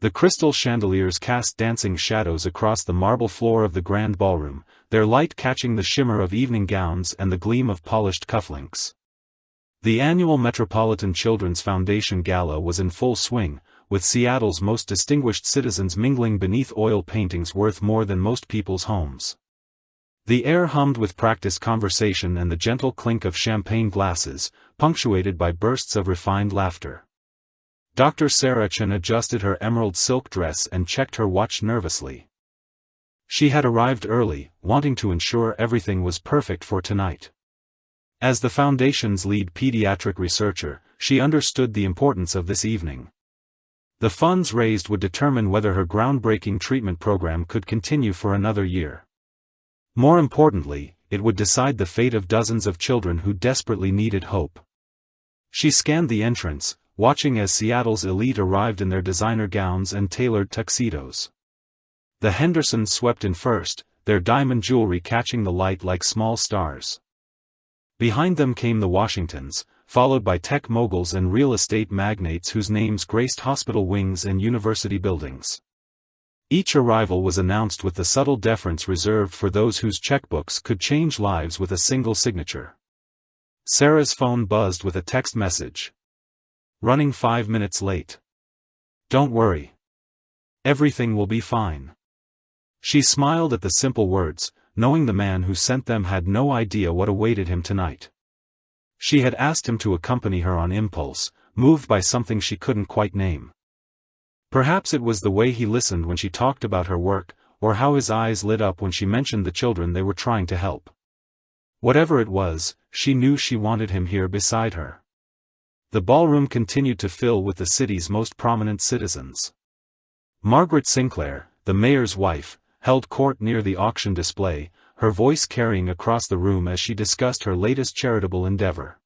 The crystal chandeliers cast dancing shadows across the marble floor of the grand ballroom, their light catching the shimmer of evening gowns and the gleam of polished cufflinks. The annual Metropolitan Children's Foundation Gala was in full swing, with Seattle's most distinguished citizens mingling beneath oil paintings worth more than most people's homes. The air hummed with practiced conversation and the gentle clink of champagne glasses, punctuated by bursts of refined laughter. Dr. Sarah Chen adjusted her emerald silk dress and checked her watch nervously. She had arrived early, wanting to ensure everything was perfect for tonight. As the Foundation's lead pediatric researcher, she understood the importance of this evening. The funds raised would determine whether her groundbreaking treatment program could continue for another year. More importantly, it would decide the fate of dozens of children who desperately needed hope. She scanned the entrance, watching as Seattle's elite arrived in their designer gowns and tailored tuxedos. The Hendersons swept in first, their diamond jewelry catching the light like small stars. Behind them came the Washingtons, followed by tech moguls and real estate magnates whose names graced hospital wings and university buildings. Each arrival was announced with the subtle deference reserved for those whose checkbooks could change lives with a single signature. Sarah's phone buzzed with a text message. "Running 5 minutes late. Don't worry. Everything will be fine." She smiled at the simple words, knowing the man who sent them had no idea what awaited him tonight. She had asked him to accompany her on impulse, moved by something she couldn't quite name. Perhaps it was the way he listened when she talked about her work, or how his eyes lit up when she mentioned the children they were trying to help. Whatever it was, she knew she wanted him here beside her. The ballroom continued to fill with the city's most prominent citizens. Margaret Sinclair, the mayor's wife, held court near the auction display, her voice carrying across the room as she discussed her latest charitable endeavor.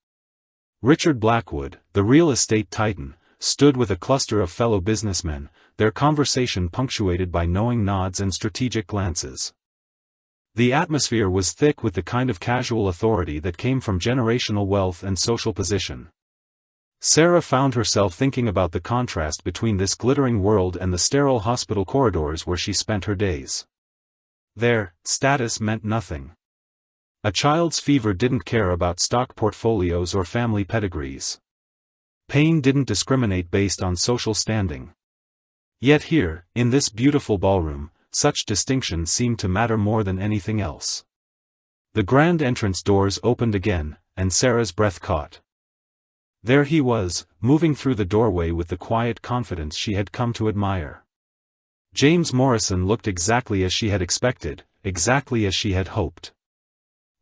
Richard Blackwood, the real estate titan, stood with a cluster of fellow businessmen, their conversation punctuated by knowing nods and strategic glances. The atmosphere was thick with the kind of casual authority that came from generational wealth and social position. Sarah found herself thinking about the contrast between this glittering world and the sterile hospital corridors where she spent her days. There, status meant nothing. A child's fever didn't care about stock portfolios or family pedigrees. Pain didn't discriminate based on social standing. Yet here, in this beautiful ballroom, such distinctions seemed to matter more than anything else. The grand entrance doors opened again, and Sarah's breath caught. There he was, moving through the doorway with the quiet confidence she had come to admire. James Morrison looked exactly as she had expected, exactly as she had hoped.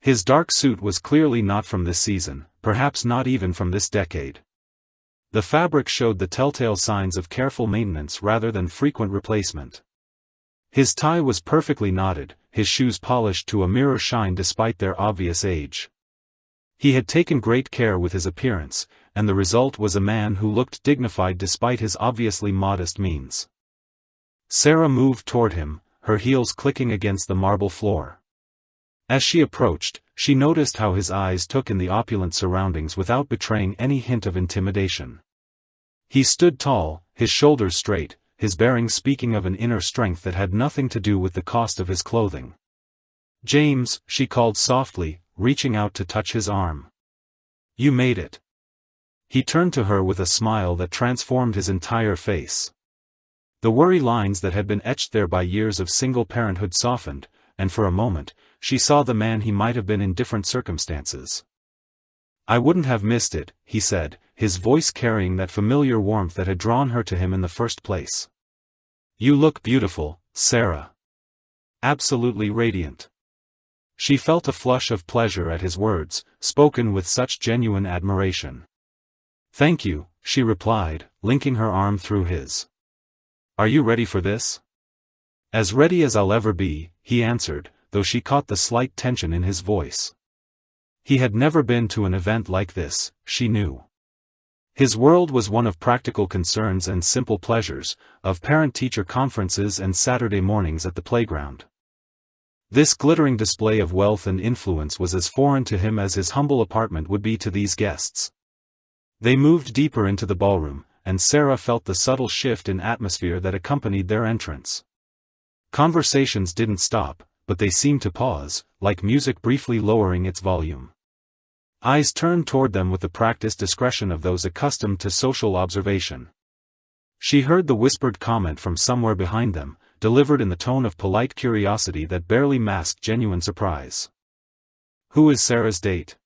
His dark suit was clearly not from this season, perhaps not even from this decade. The fabric showed the telltale signs of careful maintenance rather than frequent replacement. His tie was perfectly knotted, his shoes polished to a mirror shine despite their obvious age. He had taken great care with his appearance, and the result was a man who looked dignified despite his obviously modest means. Sarah moved toward him, her heels clicking against the marble floor. As she approached, she noticed how his eyes took in the opulent surroundings without betraying any hint of intimidation. He stood tall, his shoulders straight, his bearing speaking of an inner strength that had nothing to do with the cost of his clothing. "James," she called softly, reaching out to touch his arm. "You made it." He turned to her with a smile that transformed his entire face. The worry lines that had been etched there by years of single parenthood softened, and for a moment, she saw the man he might have been in different circumstances. "I wouldn't have missed it," he said, his voice carrying that familiar warmth that had drawn her to him in the first place. "You look beautiful, Sarah. Absolutely radiant." She felt a flush of pleasure at his words, spoken with such genuine admiration. "Thank you," she replied, linking her arm through his. "Are you ready for this?" "As ready as I'll ever be," he answered, though she caught the slight tension in his voice. He had never been to an event like this, she knew. His world was one of practical concerns and simple pleasures, of parent-teacher conferences and Saturday mornings at the playground. This glittering display of wealth and influence was as foreign to him as his humble apartment would be to these guests. They moved deeper into the ballroom, and Sarah felt the subtle shift in atmosphere that accompanied their entrance. Conversations didn't stop, but they seemed to pause, like music briefly lowering its volume. Eyes turned toward them with the practiced discretion of those accustomed to social observation. She heard the whispered comment from somewhere behind them, delivered in the tone of polite curiosity that barely masked genuine surprise. "Who is Sarah's date?"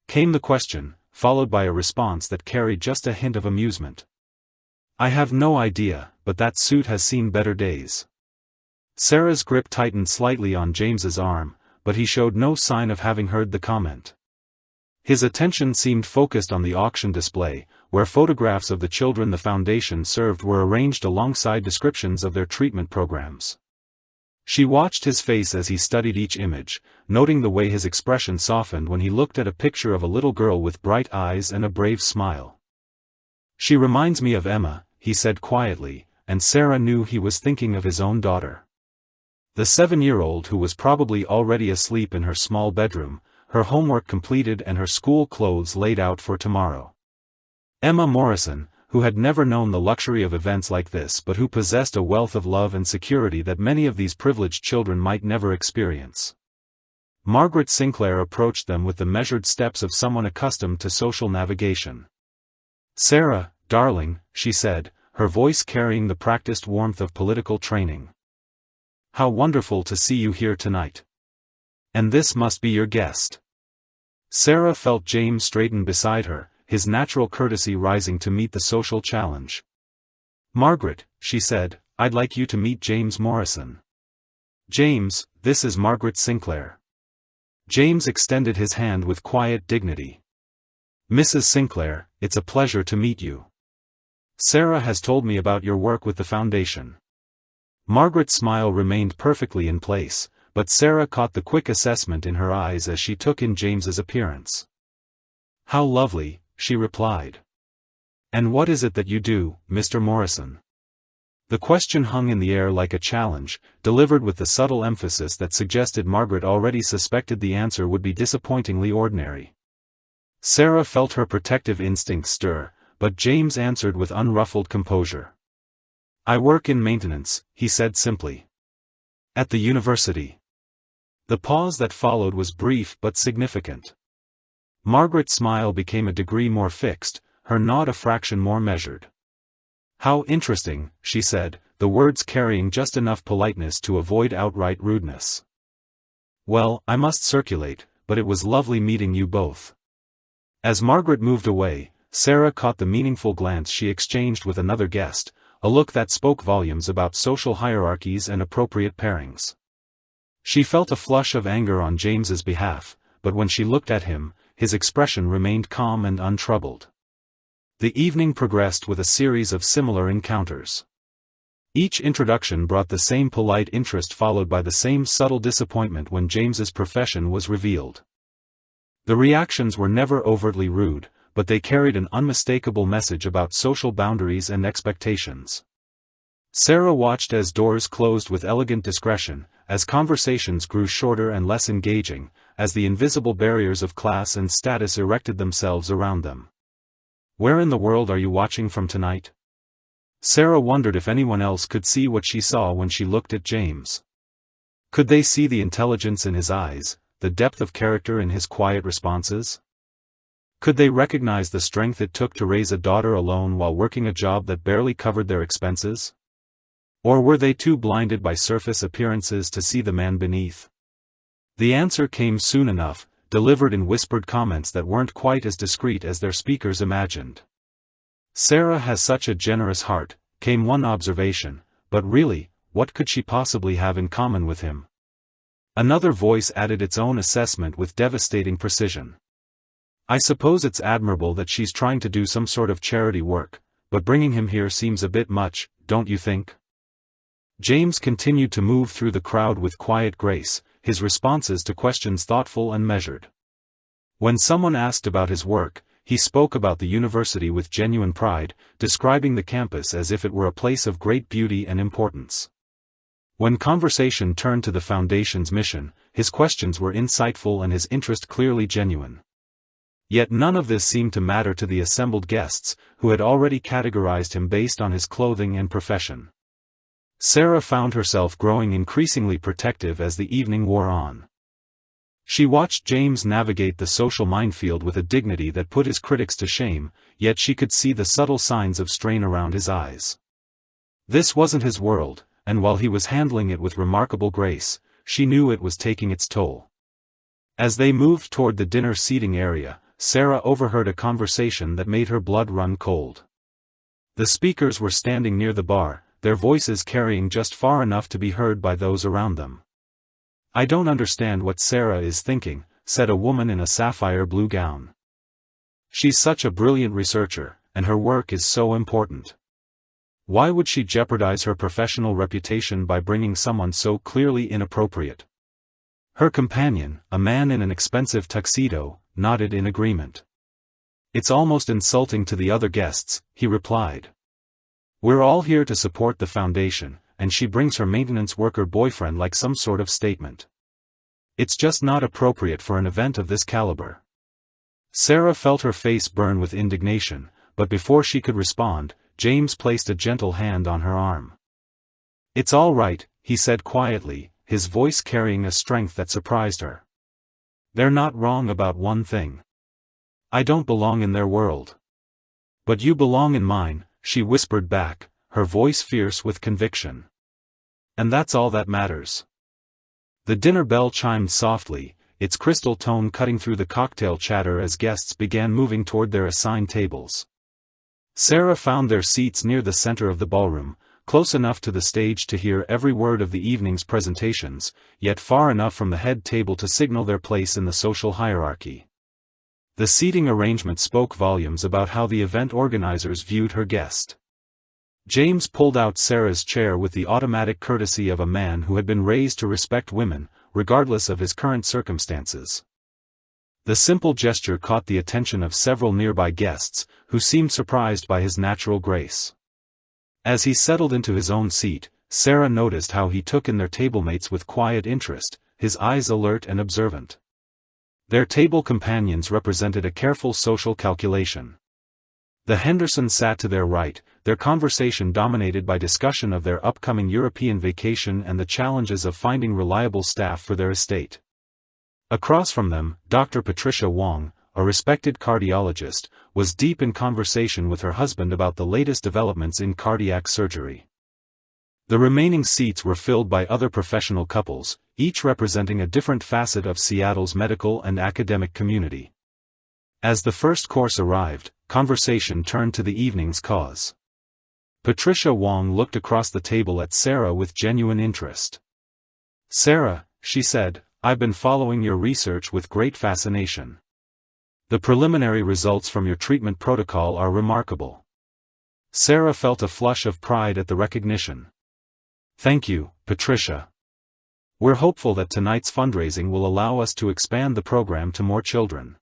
came the question, followed by a response that carried just a hint of amusement. "I have no idea, but that suit has seen better days." Sarah's grip tightened slightly on James's arm, but he showed no sign of having heard the comment. His attention seemed focused on the auction display, where photographs of the children the foundation served were arranged alongside descriptions of their treatment programs. She watched his face as he studied each image, noting the way his expression softened when he looked at a picture of a little girl with bright eyes and a brave smile. "She reminds me of Emma," he said quietly, and Sarah knew he was thinking of his own daughter. The 7-year-old who was probably already asleep in her small bedroom, her homework completed and her school clothes laid out for tomorrow. Emma Morrison, who had never known the luxury of events like this but who possessed a wealth of love and security that many of these privileged children might never experience. Margaret Sinclair approached them with the measured steps of someone accustomed to social navigation. "Sarah, darling," she said, her voice carrying the practiced warmth of political training. "How wonderful to see you here tonight. And this must be your guest." Sarah felt James straighten beside her, his natural courtesy rising to meet the social challenge. "Margaret," she said, "I'd like you to meet James Morrison." "James, this is Margaret Sinclair." James extended his hand with quiet dignity. "Mrs. Sinclair, it's a pleasure to meet you. Sarah has told me about your work with the foundation." Margaret's smile remained perfectly in place, but Sarah caught the quick assessment in her eyes as she took in James's appearance. "How lovely," she replied. "And what is it that you do, Mr. Morrison?" The question hung in the air like a challenge, delivered with the subtle emphasis that suggested Margaret already suspected the answer would be disappointingly ordinary. Sarah felt her protective instincts stir, but James answered with unruffled composure. "I work in maintenance," he said simply. "At the university." The pause that followed was brief but significant. Margaret's smile became a degree more fixed, her nod a fraction more measured. "How interesting," she said, the words carrying just enough politeness to avoid outright rudeness. "Well, I must circulate, but it was lovely meeting you both." As Margaret moved away, Sarah caught the meaningful glance she exchanged with another guest, a look that spoke volumes about social hierarchies and appropriate pairings. She felt a flush of anger on James's behalf, but when she looked at him, his expression remained calm and untroubled. The evening progressed with a series of similar encounters. Each introduction brought the same polite interest followed by the same subtle disappointment when James's profession was revealed. The reactions were never overtly rude, but they carried an unmistakable message about social boundaries and expectations. Sarah watched as doors closed with elegant discretion, as conversations grew shorter and less engaging, as the invisible barriers of class and status erected themselves around them. "Where in the world are you watching from tonight?" Sarah wondered if anyone else could see what she saw when she looked at James. Could they see the intelligence in his eyes, the depth of character in his quiet responses? Could they recognize the strength it took to raise a daughter alone while working a job that barely covered their expenses? Or were they too blinded by surface appearances to see the man beneath? The answer came soon enough, delivered in whispered comments that weren't quite as discreet as their speakers imagined. "Sarah has such a generous heart," came one observation, but really, what could she possibly have in common with him? Another voice added its own assessment with devastating precision. "I suppose it's admirable that she's trying to do some sort of charity work, but bringing him here seems a bit much, don't you think?" James continued to move through the crowd with quiet grace, his responses to questions thoughtful and measured. When someone asked about his work, he spoke about the university with genuine pride, describing the campus as if it were a place of great beauty and importance. When conversation turned to the Foundation's mission, his questions were insightful and his interest clearly genuine. Yet none of this seemed to matter to the assembled guests, who had already categorized him based on his clothing and profession. Sarah found herself growing increasingly protective as the evening wore on. She watched James navigate the social minefield with a dignity that put his critics to shame, yet she could see the subtle signs of strain around his eyes. This wasn't his world, and while he was handling it with remarkable grace, she knew it was taking its toll. As they moved toward the dinner seating area, Sarah overheard a conversation that made her blood run cold. The speakers were standing near the bar, their voices carrying just far enough to be heard by those around them. "I don't understand what Sarah is thinking," said a woman in a sapphire blue gown. "She's such a brilliant researcher, and her work is so important. Why would she jeopardize her professional reputation by bringing someone so clearly inappropriate?" Her companion, a man in an expensive tuxedo, nodded in agreement. "It's almost insulting to the other guests," he replied. "We're all here to support the foundation, and she brings her maintenance worker boyfriend like some sort of statement. It's just not appropriate for an event of this caliber." Sarah felt her face burn with indignation, but before she could respond, James placed a gentle hand on her arm. "It's all right," he said quietly, his voice carrying a strength that surprised her. "They're not wrong about one thing. I don't belong in their world. But you belong in mine," she whispered back, her voice fierce with conviction. "And that's all that matters." The dinner bell chimed softly, its crystal tone cutting through the cocktail chatter as guests began moving toward their assigned tables. Sarah found their seats near the center of the ballroom, close enough to the stage to hear every word of the evening's presentations, yet far enough from the head table to signal their place in the social hierarchy. The seating arrangement spoke volumes about how the event organizers viewed her guest. James pulled out Sarah's chair with the automatic courtesy of a man who had been raised to respect women, regardless of his current circumstances. The simple gesture caught the attention of several nearby guests, who seemed surprised by his natural grace. As he settled into his own seat, Sarah noticed how he took in their tablemates with quiet interest, his eyes alert and observant. Their table companions represented a careful social calculation. The Hendersons sat to their right, their conversation dominated by discussion of their upcoming European vacation and the challenges of finding reliable staff for their estate. Across from them, Dr. Patricia Wong, a respected cardiologist, was deep in conversation with her husband about the latest developments in cardiac surgery. The remaining seats were filled by other professional couples, each representing a different facet of Seattle's medical and academic community. As the first course arrived, conversation turned to the evening's cause. Patricia Wong looked across the table at Sarah with genuine interest. "Sarah," she said, "I've been following your research with great fascination. The preliminary results from your treatment protocol are remarkable." Sarah felt a flush of pride at the recognition. "Thank you, Patricia. We're hopeful that tonight's fundraising will allow us to expand the program to more children.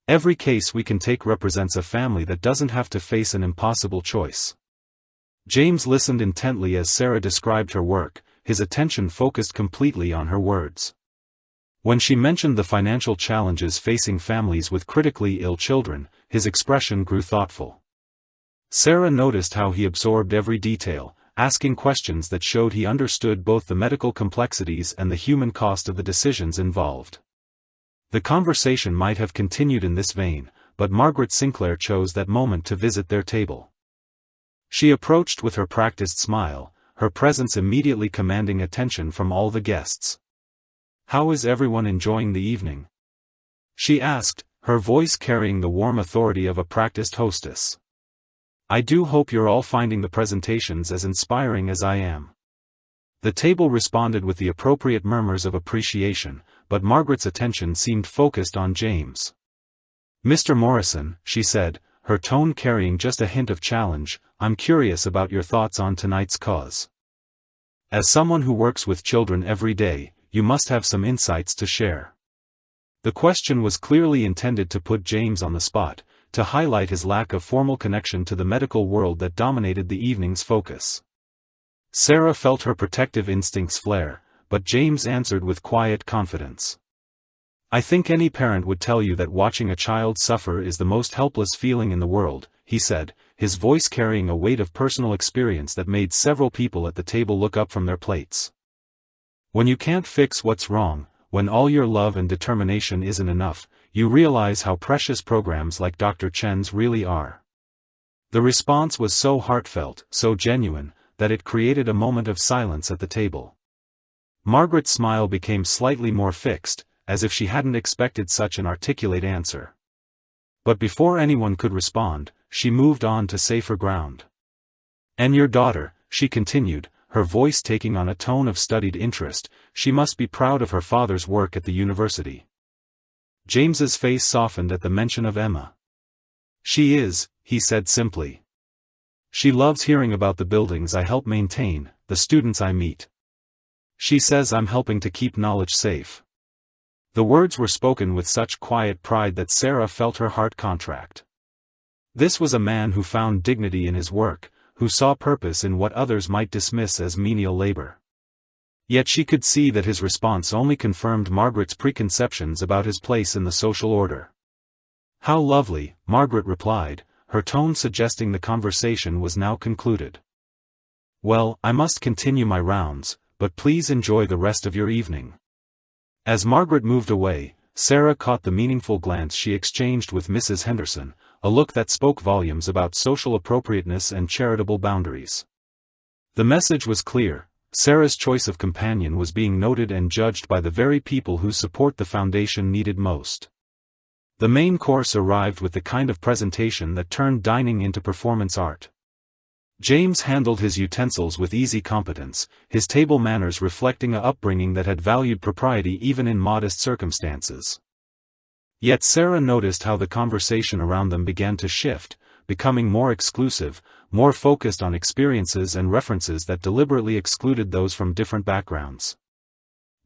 Every case we can take represents a family that doesn't have to face an impossible choice." James listened intently as Sarah described her work, his attention focused completely on her words. When she mentioned the financial challenges facing families with critically ill children, his expression grew thoughtful. Sarah noticed how he absorbed every detail, asking questions that showed he understood both the medical complexities and the human cost of the decisions involved. The conversation might have continued in this vein, but Margaret Sinclair chose that moment to visit their table. She approached with her practiced smile, her presence immediately commanding attention from all the guests. "How is everyone enjoying the evening?" she asked, her voice carrying the warm authority of a practiced hostess. "I do hope you're all finding the presentations as inspiring as I am." The table responded with the appropriate murmurs of appreciation, but Margaret's attention seemed focused on James. "Mr. Morrison," she said, her tone carrying just a hint of challenge, "I'm curious about your thoughts on tonight's cause. As someone who works with children every day, you must have some insights to share." The question was clearly intended to put James on the spot, to highlight his lack of formal connection to the medical world that dominated the evening's focus. Sarah felt her protective instincts flare, but James answered with quiet confidence. I think any parent would tell you that watching a child suffer is the most helpless feeling in the world, he said, his voice carrying a weight of personal experience that made several people at the table look up from their plates. When you can't fix what's wrong, when all your love and determination isn't enough, you realize how precious programs like Dr. Chen's really are. The response was so heartfelt, so genuine, that it created a moment of silence at the table. Margaret's smile became slightly more fixed, as if she hadn't expected such an articulate answer. But before anyone could respond, she moved on to safer ground. And your daughter, she continued, her voice taking on a tone of studied interest, she must be proud of her father's work at the university. James's face softened at the mention of Emma. She is, he said simply. She loves hearing about the buildings I help maintain, the students I meet. She says I'm helping to keep knowledge safe. The words were spoken with such quiet pride that Sarah felt her heart contract. This was a man who found dignity in his work, who saw purpose in what others might dismiss as menial labor. Yet she could see that his response only confirmed Margaret's preconceptions about his place in the social order. How lovely, Margaret replied, her tone suggesting the conversation was now concluded. Well, I must continue my rounds, but please enjoy the rest of your evening. As Margaret moved away, Sarah caught the meaningful glance she exchanged with Mrs. Henderson, a look that spoke volumes about social appropriateness and charitable boundaries. The message was clear: Sarah's choice of companion was being noted and judged by the very people whose support the foundation needed most. The main course arrived with the kind of presentation that turned dining into performance art. James handled his utensils with easy competence, his table manners reflecting a upbringing that had valued propriety even in modest circumstances. Yet Sarah noticed how the conversation around them began to shift, becoming more exclusive, more focused on experiences and references that deliberately excluded those from different backgrounds.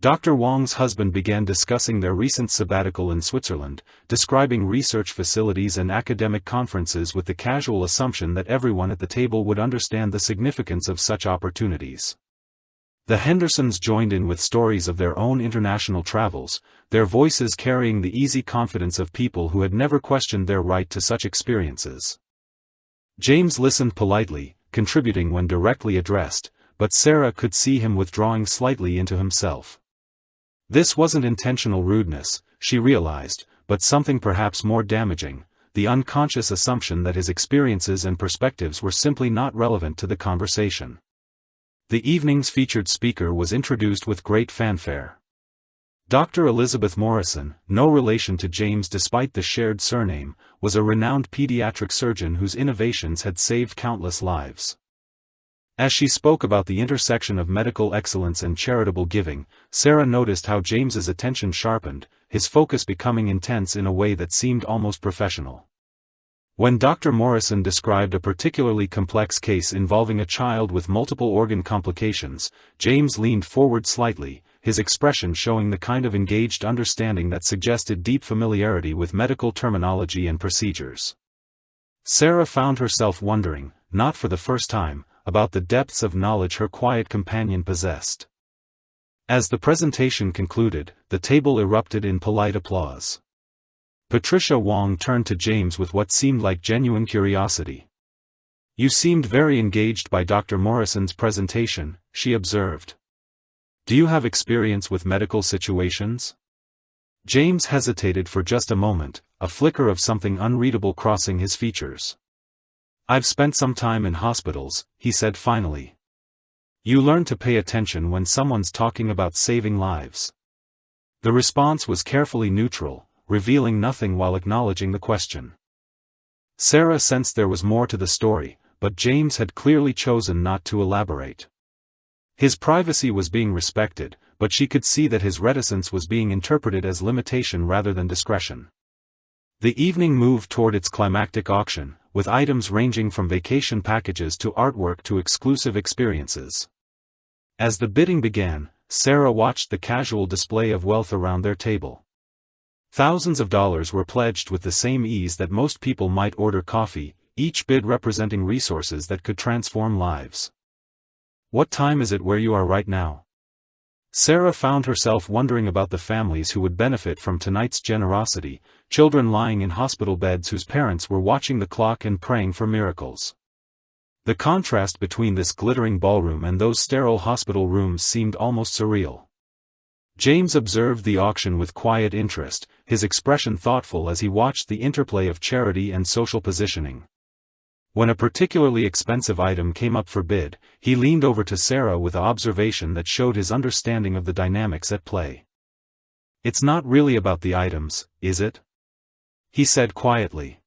Dr. Wong's husband began discussing their recent sabbatical in Switzerland, describing research facilities and academic conferences with the casual assumption that everyone at the table would understand the significance of such opportunities. The Hendersons joined in with stories of their own international travels, their voices carrying the easy confidence of people who had never questioned their right to such experiences. James listened politely, contributing when directly addressed, but Sarah could see him withdrawing slightly into himself. This wasn't intentional rudeness, she realized, but something perhaps more damaging, the unconscious assumption that his experiences and perspectives were simply not relevant to the conversation. The evening's featured speaker was introduced with great fanfare. Dr. Elizabeth Morrison, no relation to James despite the shared surname, was a renowned pediatric surgeon whose innovations had saved countless lives. As she spoke about the intersection of medical excellence and charitable giving, Sarah noticed how James's attention sharpened, his focus becoming intense in a way that seemed almost professional. When Dr. Morrison described a particularly complex case involving a child with multiple organ complications, James leaned forward slightly, his expression showing the kind of engaged understanding that suggested deep familiarity with medical terminology and procedures. Sarah found herself wondering, not for the first time, about the depths of knowledge her quiet companion possessed. As the presentation concluded, the table erupted in polite applause. Patricia Wong turned to James with what seemed like genuine curiosity. You seemed very engaged by Dr. Morrison's presentation, she observed. Do you have experience with medical situations? James hesitated for just a moment, a flicker of something unreadable crossing his features. I've spent some time in hospitals, he said finally. You learn to pay attention when someone's talking about saving lives. The response was carefully neutral, revealing nothing while acknowledging the question. Sarah sensed there was more to the story, but James had clearly chosen not to elaborate. His privacy was being respected, but she could see that his reticence was being interpreted as limitation rather than discretion. The evening moved toward its climactic auction, with items ranging from vacation packages to artwork to exclusive experiences. As the bidding began, Sarah watched the casual display of wealth around their table. Thousands of dollars were pledged with the same ease that most people might order coffee, each bid representing resources that could transform lives. What time is it where you are right now? Sarah found herself wondering about the families who would benefit from tonight's generosity, children lying in hospital beds whose parents were watching the clock and praying for miracles. The contrast between this glittering ballroom and those sterile hospital rooms seemed almost surreal. James observed the auction with quiet interest, his expression thoughtful as he watched the interplay of charity and social positioning. When a particularly expensive item came up for bid, he leaned over to Sarah with an observation that showed his understanding of the dynamics at play. "It's not really about the items, is it?" he said quietly.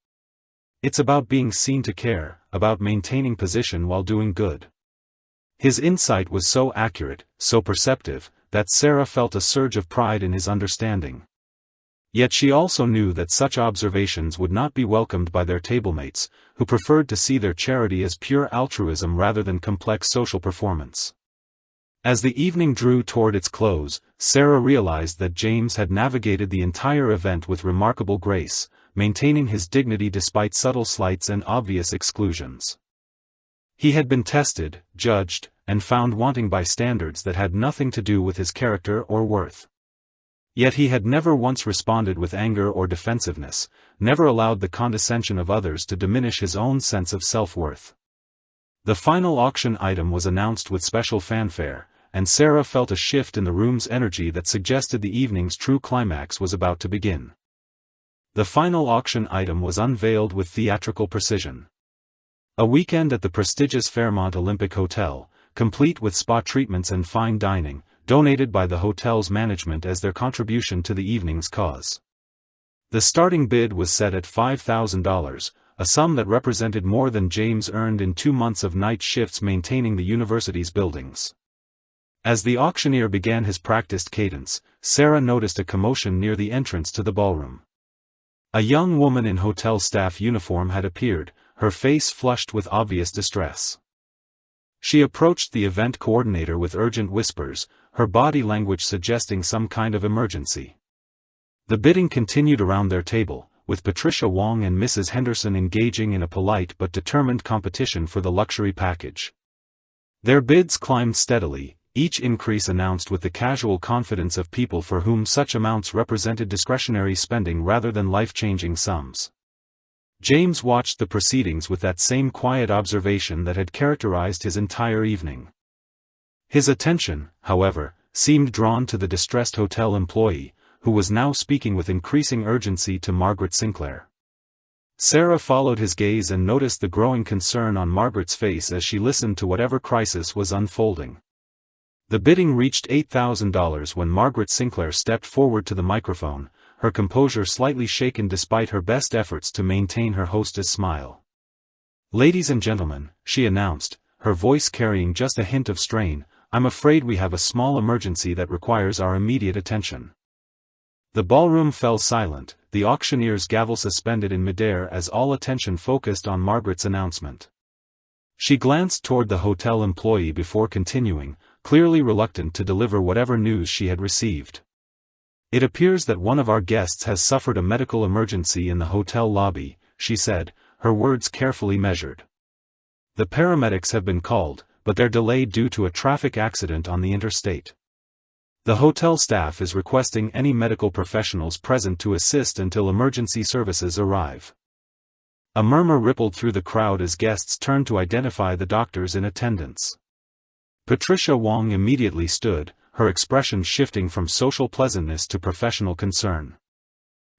"It's about being seen to care, about maintaining position while doing good." His insight was so accurate, so perceptive, that Sarah felt a surge of pride in his understanding. Yet she also knew that such observations would not be welcomed by their tablemates, who preferred to see their charity as pure altruism rather than complex social performance. As the evening drew toward its close, Sarah realized that James had navigated the entire event with remarkable grace, maintaining his dignity despite subtle slights and obvious exclusions. He had been tested, judged, and found wanting by standards that had nothing to do with his character or worth. Yet he had never once responded with anger or defensiveness, never allowed the condescension of others to diminish his own sense of self-worth. The final auction item was announced with special fanfare, and Sarah felt a shift in the room's energy that suggested the evening's true climax was about to begin. The final auction item was unveiled with theatrical precision. A weekend at the prestigious Fairmont Olympic Hotel, complete with spa treatments and fine dining, donated by the hotel's management as their contribution to the evening's cause. The starting bid was set at $5,000, a sum that represented more than James earned in 2 months of night shifts maintaining the university's buildings. As the auctioneer began his practiced cadence, Sarah noticed a commotion near the entrance to the ballroom. A young woman in hotel staff uniform had appeared, her face flushed with obvious distress. She approached the event coordinator with urgent whispers, her body language suggesting some kind of emergency. The bidding continued around their table, with Patricia Wong and Mrs. Henderson engaging in a polite but determined competition for the luxury package. Their bids climbed steadily, each increase announced with the casual confidence of people for whom such amounts represented discretionary spending rather than life-changing sums. James watched the proceedings with that same quiet observation that had characterized his entire evening. His attention, however, seemed drawn to the distressed hotel employee, who was now speaking with increasing urgency to Margaret Sinclair. Sarah followed his gaze and noticed the growing concern on Margaret's face as she listened to whatever crisis was unfolding. The bidding reached $8,000 when Margaret Sinclair stepped forward to the microphone, her composure slightly shaken despite her best efforts to maintain her hostess' smile. "Ladies and gentlemen," she announced, her voice carrying just a hint of strain, "I'm afraid we have a small emergency that requires our immediate attention." The ballroom fell silent, the auctioneer's gavel suspended in midair as all attention focused on Margaret's announcement. She glanced toward the hotel employee before continuing, clearly reluctant to deliver whatever news she had received. "It appears that one of our guests has suffered a medical emergency in the hotel lobby," she said, her words carefully measured. "The paramedics have been called, but they're delayed due to a traffic accident on the interstate. The hotel staff is requesting any medical professionals present to assist until emergency services arrive." A murmur rippled through the crowd as guests turned to identify the doctors in attendance. Patricia Wong immediately stood, her expression shifting from social pleasantness to professional concern.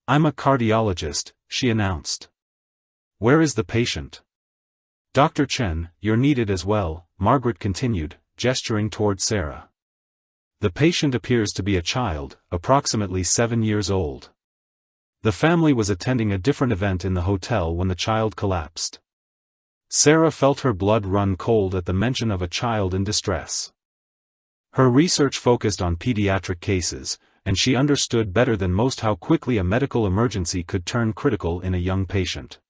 "I'm a cardiologist," she announced. "Where is the patient?" "Dr. Chen, you're needed as well," Margaret continued, gesturing toward Sarah. "The patient appears to be a child, approximately 7 years old. The family was attending a different event in the hotel when the child collapsed." Sarah felt her blood run cold at the mention of a child in distress. Her research focused on pediatric cases, and she understood better than most how quickly a medical emergency could turn critical in a young patient.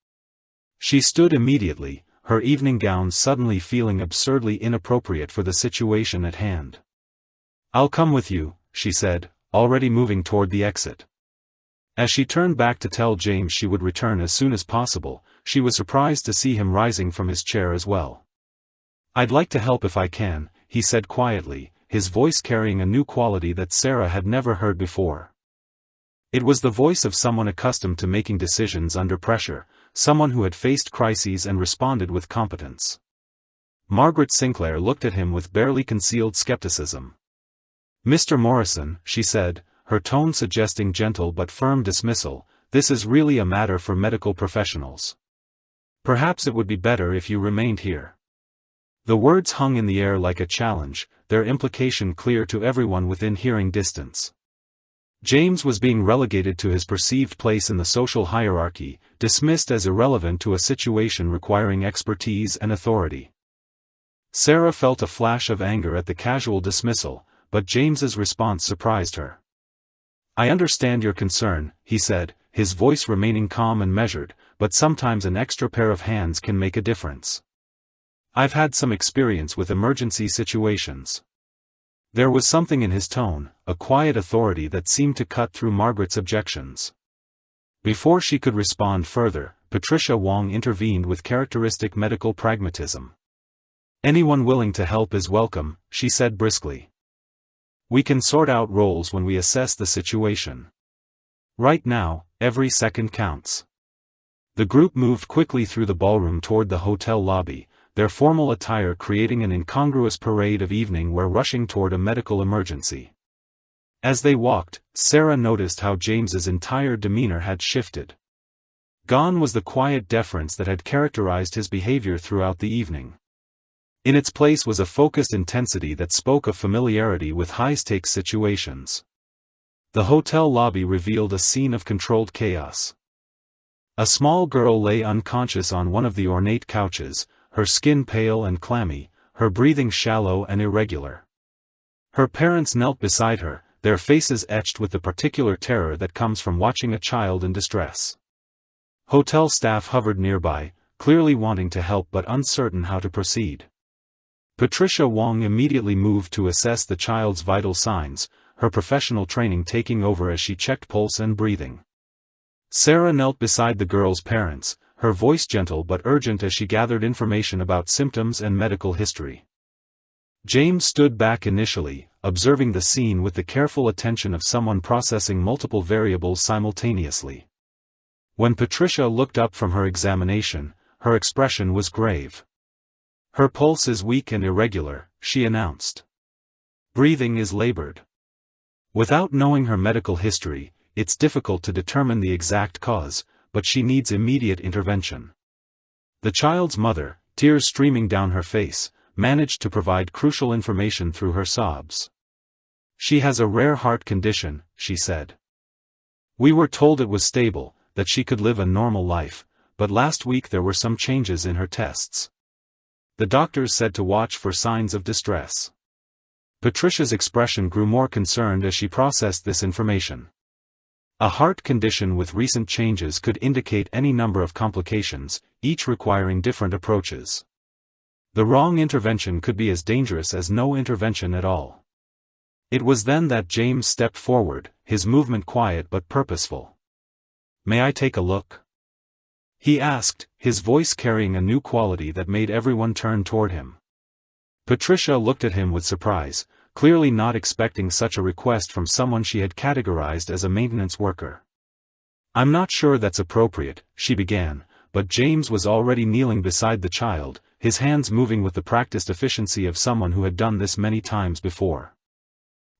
She stood immediately, her evening gown suddenly feeling absurdly inappropriate for the situation at hand. "I'll come with you," she said, already moving toward the exit. As she turned back to tell James she would return as soon as possible, she was surprised to see him rising from his chair as well. "I'd like to help if I can," he said quietly, his voice carrying a new quality that Sarah had never heard before. It was the voice of someone accustomed to making decisions under pressure, someone who had faced crises and responded with competence. Margaret Sinclair looked at him with barely concealed skepticism. "Mr. Morrison," she said, her tone suggesting gentle but firm dismissal, "this is really a matter for medical professionals. Perhaps it would be better if you remained here." The words hung in the air like a challenge, their implication clear to everyone within hearing distance. James was being relegated to his perceived place in the social hierarchy, dismissed as irrelevant to a situation requiring expertise and authority. Sarah felt a flash of anger at the casual dismissal, but James's response surprised her. "I understand your concern," he said, his voice remaining calm and measured, "but sometimes an extra pair of hands can make a difference. I've had some experience with emergency situations." There was something in his tone, a quiet authority that seemed to cut through Margaret's objections. Before she could respond further, Patricia Wong intervened with characteristic medical pragmatism. "Anyone willing to help is welcome," she said briskly. "We can sort out roles when we assess the situation. Right now, every second counts." The group moved quickly through the ballroom toward the hotel lobby, their formal attire creating an incongruous parade of evening wear rushing toward a medical emergency. As they walked, Sarah noticed how James's entire demeanor had shifted. Gone was the quiet deference that had characterized his behavior throughout the evening. In its place was a focused intensity that spoke of familiarity with high-stakes situations. The hotel lobby revealed a scene of controlled chaos. A small girl lay unconscious on one of the ornate couches, her skin pale and clammy, her breathing shallow and irregular. Her parents knelt beside her, their faces etched with the particular terror that comes from watching a child in distress. Hotel staff hovered nearby, clearly wanting to help but uncertain how to proceed. Patricia Wong immediately moved to assess the child's vital signs, her professional training taking over as she checked pulse and breathing. Sarah knelt beside the girl's parents, her voice gentle but urgent as she gathered information about symptoms and medical history. James stood back initially, observing the scene with the careful attention of someone processing multiple variables simultaneously. When Patricia looked up from her examination, her expression was grave. "Her pulse is weak and irregular," she announced. "Breathing is labored." Without knowing her medical history, it's difficult to determine the exact cause, but she needs immediate intervention. The child's mother, tears streaming down her face, managed to provide crucial information through her sobs. "She has a rare heart condition," she said. "We were told it was stable, that she could live a normal life, but last week there were some changes in her tests. The doctors said to watch for signs of distress." Patricia's expression grew more concerned as she processed this information. A heart condition with recent changes could indicate any number of complications, each requiring different approaches. The wrong intervention could be as dangerous as no intervention at all. It was then that James stepped forward, his movement quiet but purposeful. "May I take a look?" he asked, his voice carrying a new quality that made everyone turn toward him. Patricia looked at him with surprise, clearly not expecting such a request from someone she had categorized as a maintenance worker. "I'm not sure that's appropriate," she began, but James was already kneeling beside the child, his hands moving with the practiced efficiency of someone who had done this many times before.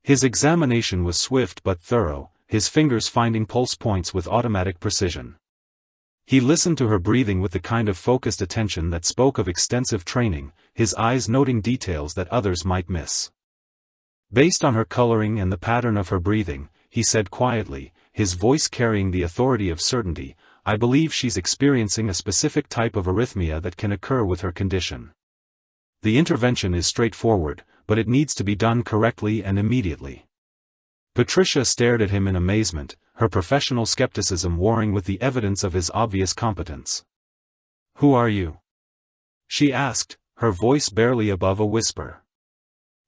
His examination was swift but thorough, his fingers finding pulse points with automatic precision. He listened to her breathing with the kind of focused attention that spoke of extensive training, his eyes noting details that others might miss. "Based on her coloring and the pattern of her breathing," he said quietly, his voice carrying the authority of certainty, "I believe she's experiencing a specific type of arrhythmia that can occur with her condition. The intervention is straightforward, but it needs to be done correctly and immediately." Patricia stared at him in amazement, her professional skepticism warring with the evidence of his obvious competence. "Who are you?" she asked, her voice barely above a whisper.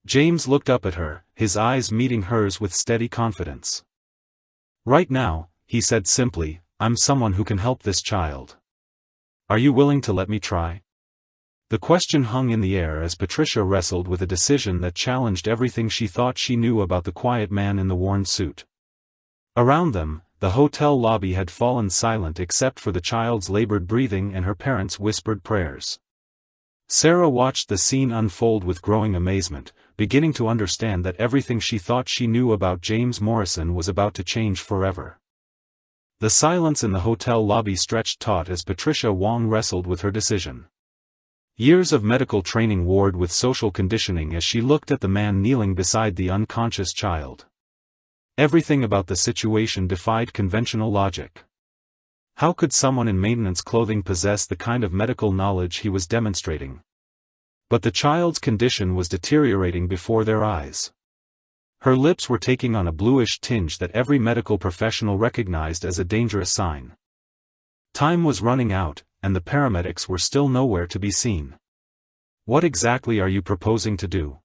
James looked up at her, his eyes meeting hers with steady confidence. "Right now," he said simply, "I'm someone who can help this child. Are you willing to let me try?" The question hung in the air as Patricia wrestled with a decision that challenged everything she thought she knew about the quiet man in the worn suit. Around them, the hotel lobby had fallen silent except for the child's labored breathing and her parents' whispered prayers. Sarah watched the scene unfold with growing amazement, beginning to understand that everything she thought she knew about James Morrison was about to change forever. The silence in the hotel lobby stretched taut as Patricia Wong wrestled with her decision. Years of medical training warred with social conditioning as she looked at the man kneeling beside the unconscious child. Everything about the situation defied conventional logic. How could someone in maintenance clothing possess the kind of medical knowledge he was demonstrating? But the child's condition was deteriorating before their eyes. Her lips were taking on a bluish tinge that every medical professional recognized as a dangerous sign. Time was running out, and the paramedics were still nowhere to be seen. "What exactly are you proposing to do?"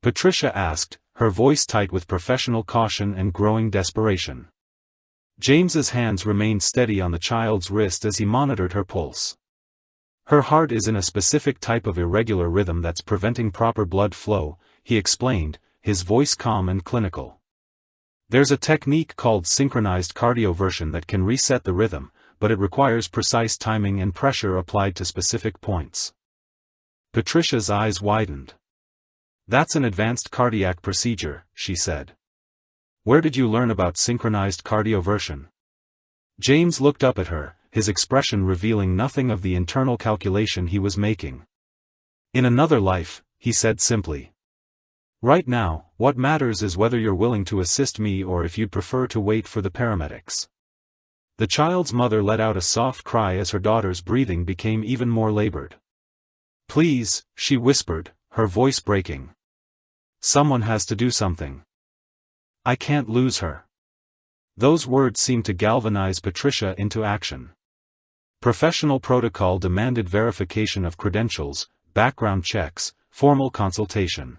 Patricia asked, her voice tight with professional caution and growing desperation. James's hands remained steady on the child's wrist as he monitored her pulse. "Her heart is in a specific type of irregular rhythm that's preventing proper blood flow," he explained, his voice calm and clinical. "There's a technique called synchronized cardioversion that can reset the rhythm, but it requires precise timing and pressure applied to specific points." Patricia's eyes widened. "That's an advanced cardiac procedure," she said. "Where did you learn about synchronized cardioversion?" James looked up at her, his expression revealing nothing of the internal calculation he was making. "In another life," he said simply. "Right now, what matters is whether you're willing to assist me or if you'd prefer to wait for the paramedics." The child's mother let out a soft cry as her daughter's breathing became even more labored. "Please," she whispered, her voice breaking. "Someone has to do something. I can't lose her." Those words seemed to galvanize Patricia into action. Professional protocol demanded verification of credentials, background checks, formal consultation.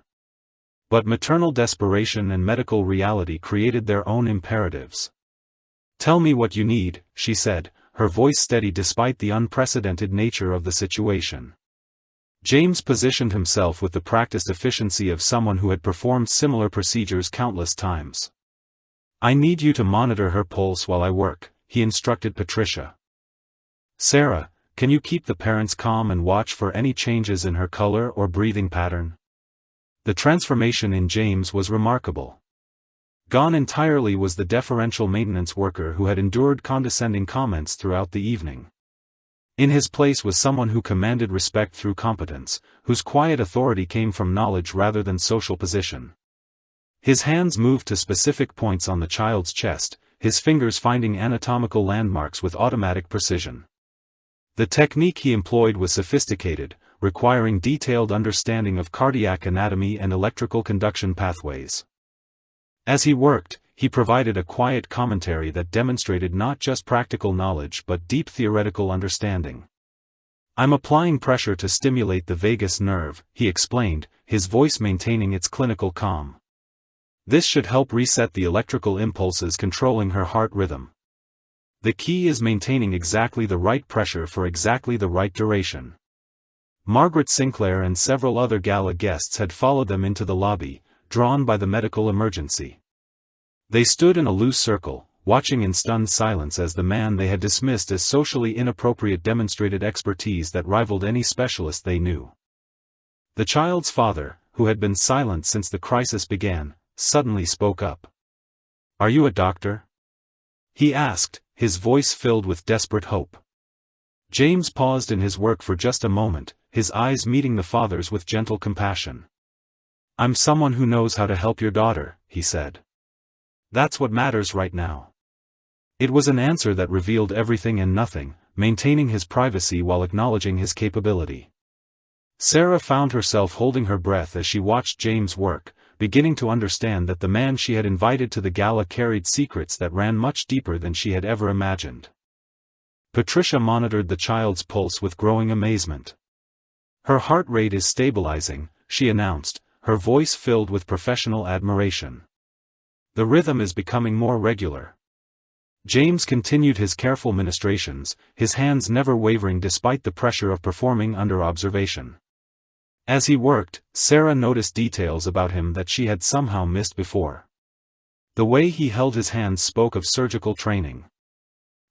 But maternal desperation and medical reality created their own imperatives. "Tell me what you need," she said, her voice steady despite the unprecedented nature of the situation. James positioned himself with the practiced efficiency of someone who had performed similar procedures countless times. "I need you to monitor her pulse while I work," he instructed Patricia. "Sarah, can you keep the parents calm and watch for any changes in her color or breathing pattern?" The transformation in James was remarkable. Gone entirely was the deferential maintenance worker who had endured condescending comments throughout the evening. In his place was someone who commanded respect through competence, whose quiet authority came from knowledge rather than social position. His hands moved to specific points on the child's chest, his fingers finding anatomical landmarks with automatic precision. The technique he employed was sophisticated, requiring detailed understanding of cardiac anatomy and electrical conduction pathways. As he worked, he provided a quiet commentary that demonstrated not just practical knowledge but deep theoretical understanding. "I'm applying pressure to stimulate the vagus nerve," he explained, his voice maintaining its clinical calm. "This should help reset the electrical impulses controlling her heart rhythm. The key is maintaining exactly the right pressure for exactly the right duration." Margaret Sinclair and several other gala guests had followed them into the lobby, drawn by the medical emergency. They stood in a loose circle, watching in stunned silence as the man they had dismissed as socially inappropriate demonstrated expertise that rivaled any specialist they knew. The child's father, who had been silent since the crisis began, suddenly spoke up. "Are you a doctor?" he asked, his voice filled with desperate hope. James paused in his work for just a moment, his eyes meeting the father's with gentle compassion. "I'm someone who knows how to help your daughter," he said. "That's what matters right now." It was an answer that revealed everything and nothing, maintaining his privacy while acknowledging his capability. Sarah found herself holding her breath as she watched James work, beginning to understand that the man she had invited to the gala carried secrets that ran much deeper than she had ever imagined. Patricia monitored the child's pulse with growing amazement. "Her heart rate is stabilizing," she announced, her voice filled with professional admiration. "The rhythm is becoming more regular." James continued his careful ministrations, his hands never wavering despite the pressure of performing under observation. As he worked, Sarah noticed details about him that she had somehow missed before. The way he held his hands spoke of surgical training.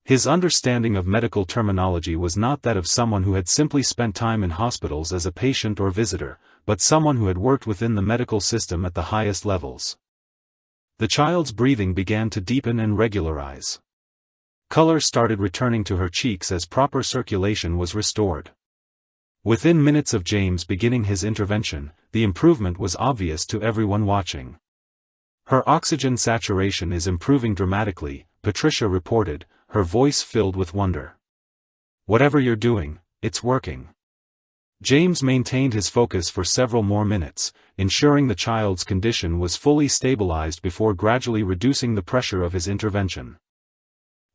His understanding of medical terminology was not that of someone who had simply spent time in hospitals as a patient or visitor, but someone who had worked within the medical system at the highest levels. The child's breathing began to deepen and regularize. Color started returning to her cheeks as proper circulation was restored. Within minutes of James beginning his intervention, the improvement was obvious to everyone watching. "Her oxygen saturation is improving dramatically," Patricia reported, her voice filled with wonder. "Whatever you're doing, it's working." James maintained his focus for several more minutes, ensuring the child's condition was fully stabilized before gradually reducing the pressure of his intervention.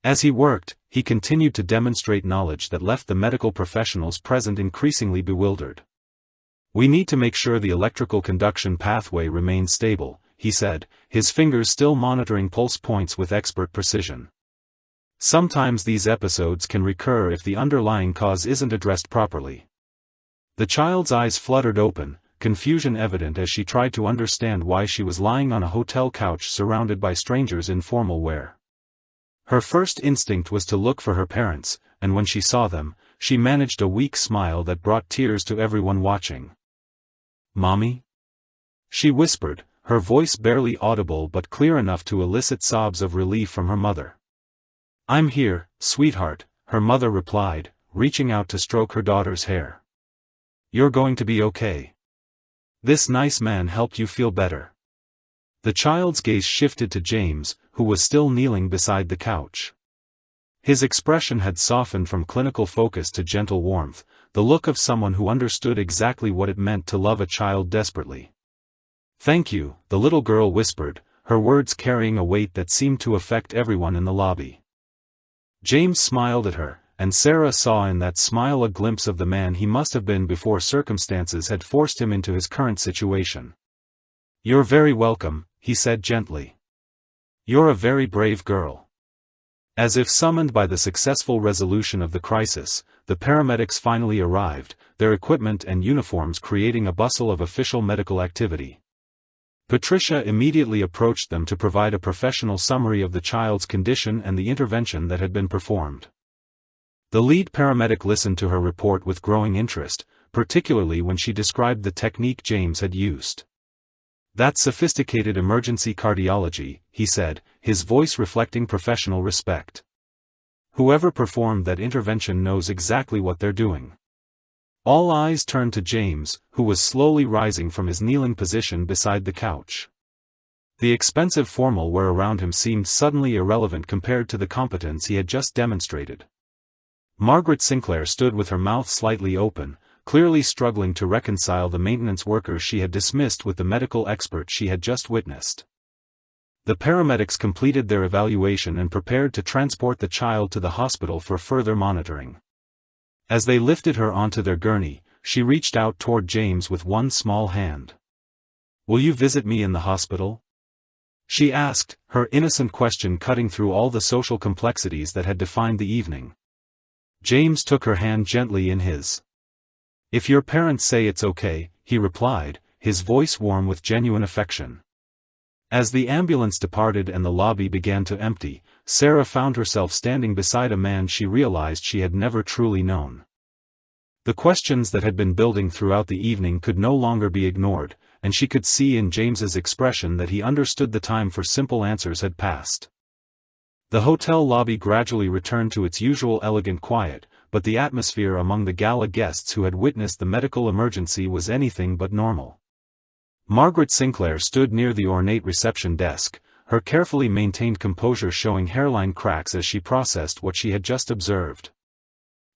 As he worked, he continued to demonstrate knowledge that left the medical professionals present increasingly bewildered. "We need to make sure the electrical conduction pathway remains stable," he said, his fingers still monitoring pulse points with expert precision. "Sometimes these episodes can recur if the underlying cause isn't addressed properly." The child's eyes fluttered open, confusion evident as she tried to understand why she was lying on a hotel couch surrounded by strangers in formal wear. Her first instinct was to look for her parents, and when she saw them, she managed a weak smile that brought tears to everyone watching. "Mommy?" she whispered, her voice barely audible but clear enough to elicit sobs of relief from her mother. "I'm here, sweetheart," her mother replied, reaching out to stroke her daughter's hair. "You're going to be okay. This nice man helped you feel better." The child's gaze shifted to James, who was still kneeling beside the couch. His expression had softened from clinical focus to gentle warmth, the look of someone who understood exactly what it meant to love a child desperately. "Thank you," the little girl whispered, her words carrying a weight that seemed to affect everyone in the lobby. James smiled at her, and Sarah saw in that smile a glimpse of the man he must have been before circumstances had forced him into his current situation. "You're very welcome," he said gently. "You're a very brave girl." As if summoned by the successful resolution of the crisis, the paramedics finally arrived, their equipment and uniforms creating a bustle of official medical activity. Patricia immediately approached them to provide a professional summary of the child's condition and the intervention that had been performed. The lead paramedic listened to her report with growing interest, particularly when she described the technique James had used. "That's sophisticated emergency cardiology," he said, his voice reflecting professional respect. "Whoever performed that intervention knows exactly what they're doing." All eyes turned to James, who was slowly rising from his kneeling position beside the couch. The expensive formal wear around him seemed suddenly irrelevant compared to the competence he had just demonstrated. Margaret Sinclair stood with her mouth slightly open, clearly struggling to reconcile the maintenance workers she had dismissed with the medical expert she had just witnessed. The paramedics completed their evaluation and prepared to transport the child to the hospital for further monitoring. As they lifted her onto their gurney, she reached out toward James with one small hand. "Will you visit me in the hospital?" she asked, her innocent question cutting through all the social complexities that had defined the evening. James took her hand gently in his. "If your parents say it's okay," he replied, his voice warm with genuine affection. As the ambulance departed and the lobby began to empty, Sarah found herself standing beside a man she realized she had never truly known. The questions that had been building throughout the evening could no longer be ignored, and she could see in James's expression that he understood the time for simple answers had passed. The hotel lobby gradually returned to its usual elegant quiet, but the atmosphere among the gala guests who had witnessed the medical emergency was anything but normal. Margaret Sinclair stood near the ornate reception desk, her carefully maintained composure showing hairline cracks as she processed what she had just observed.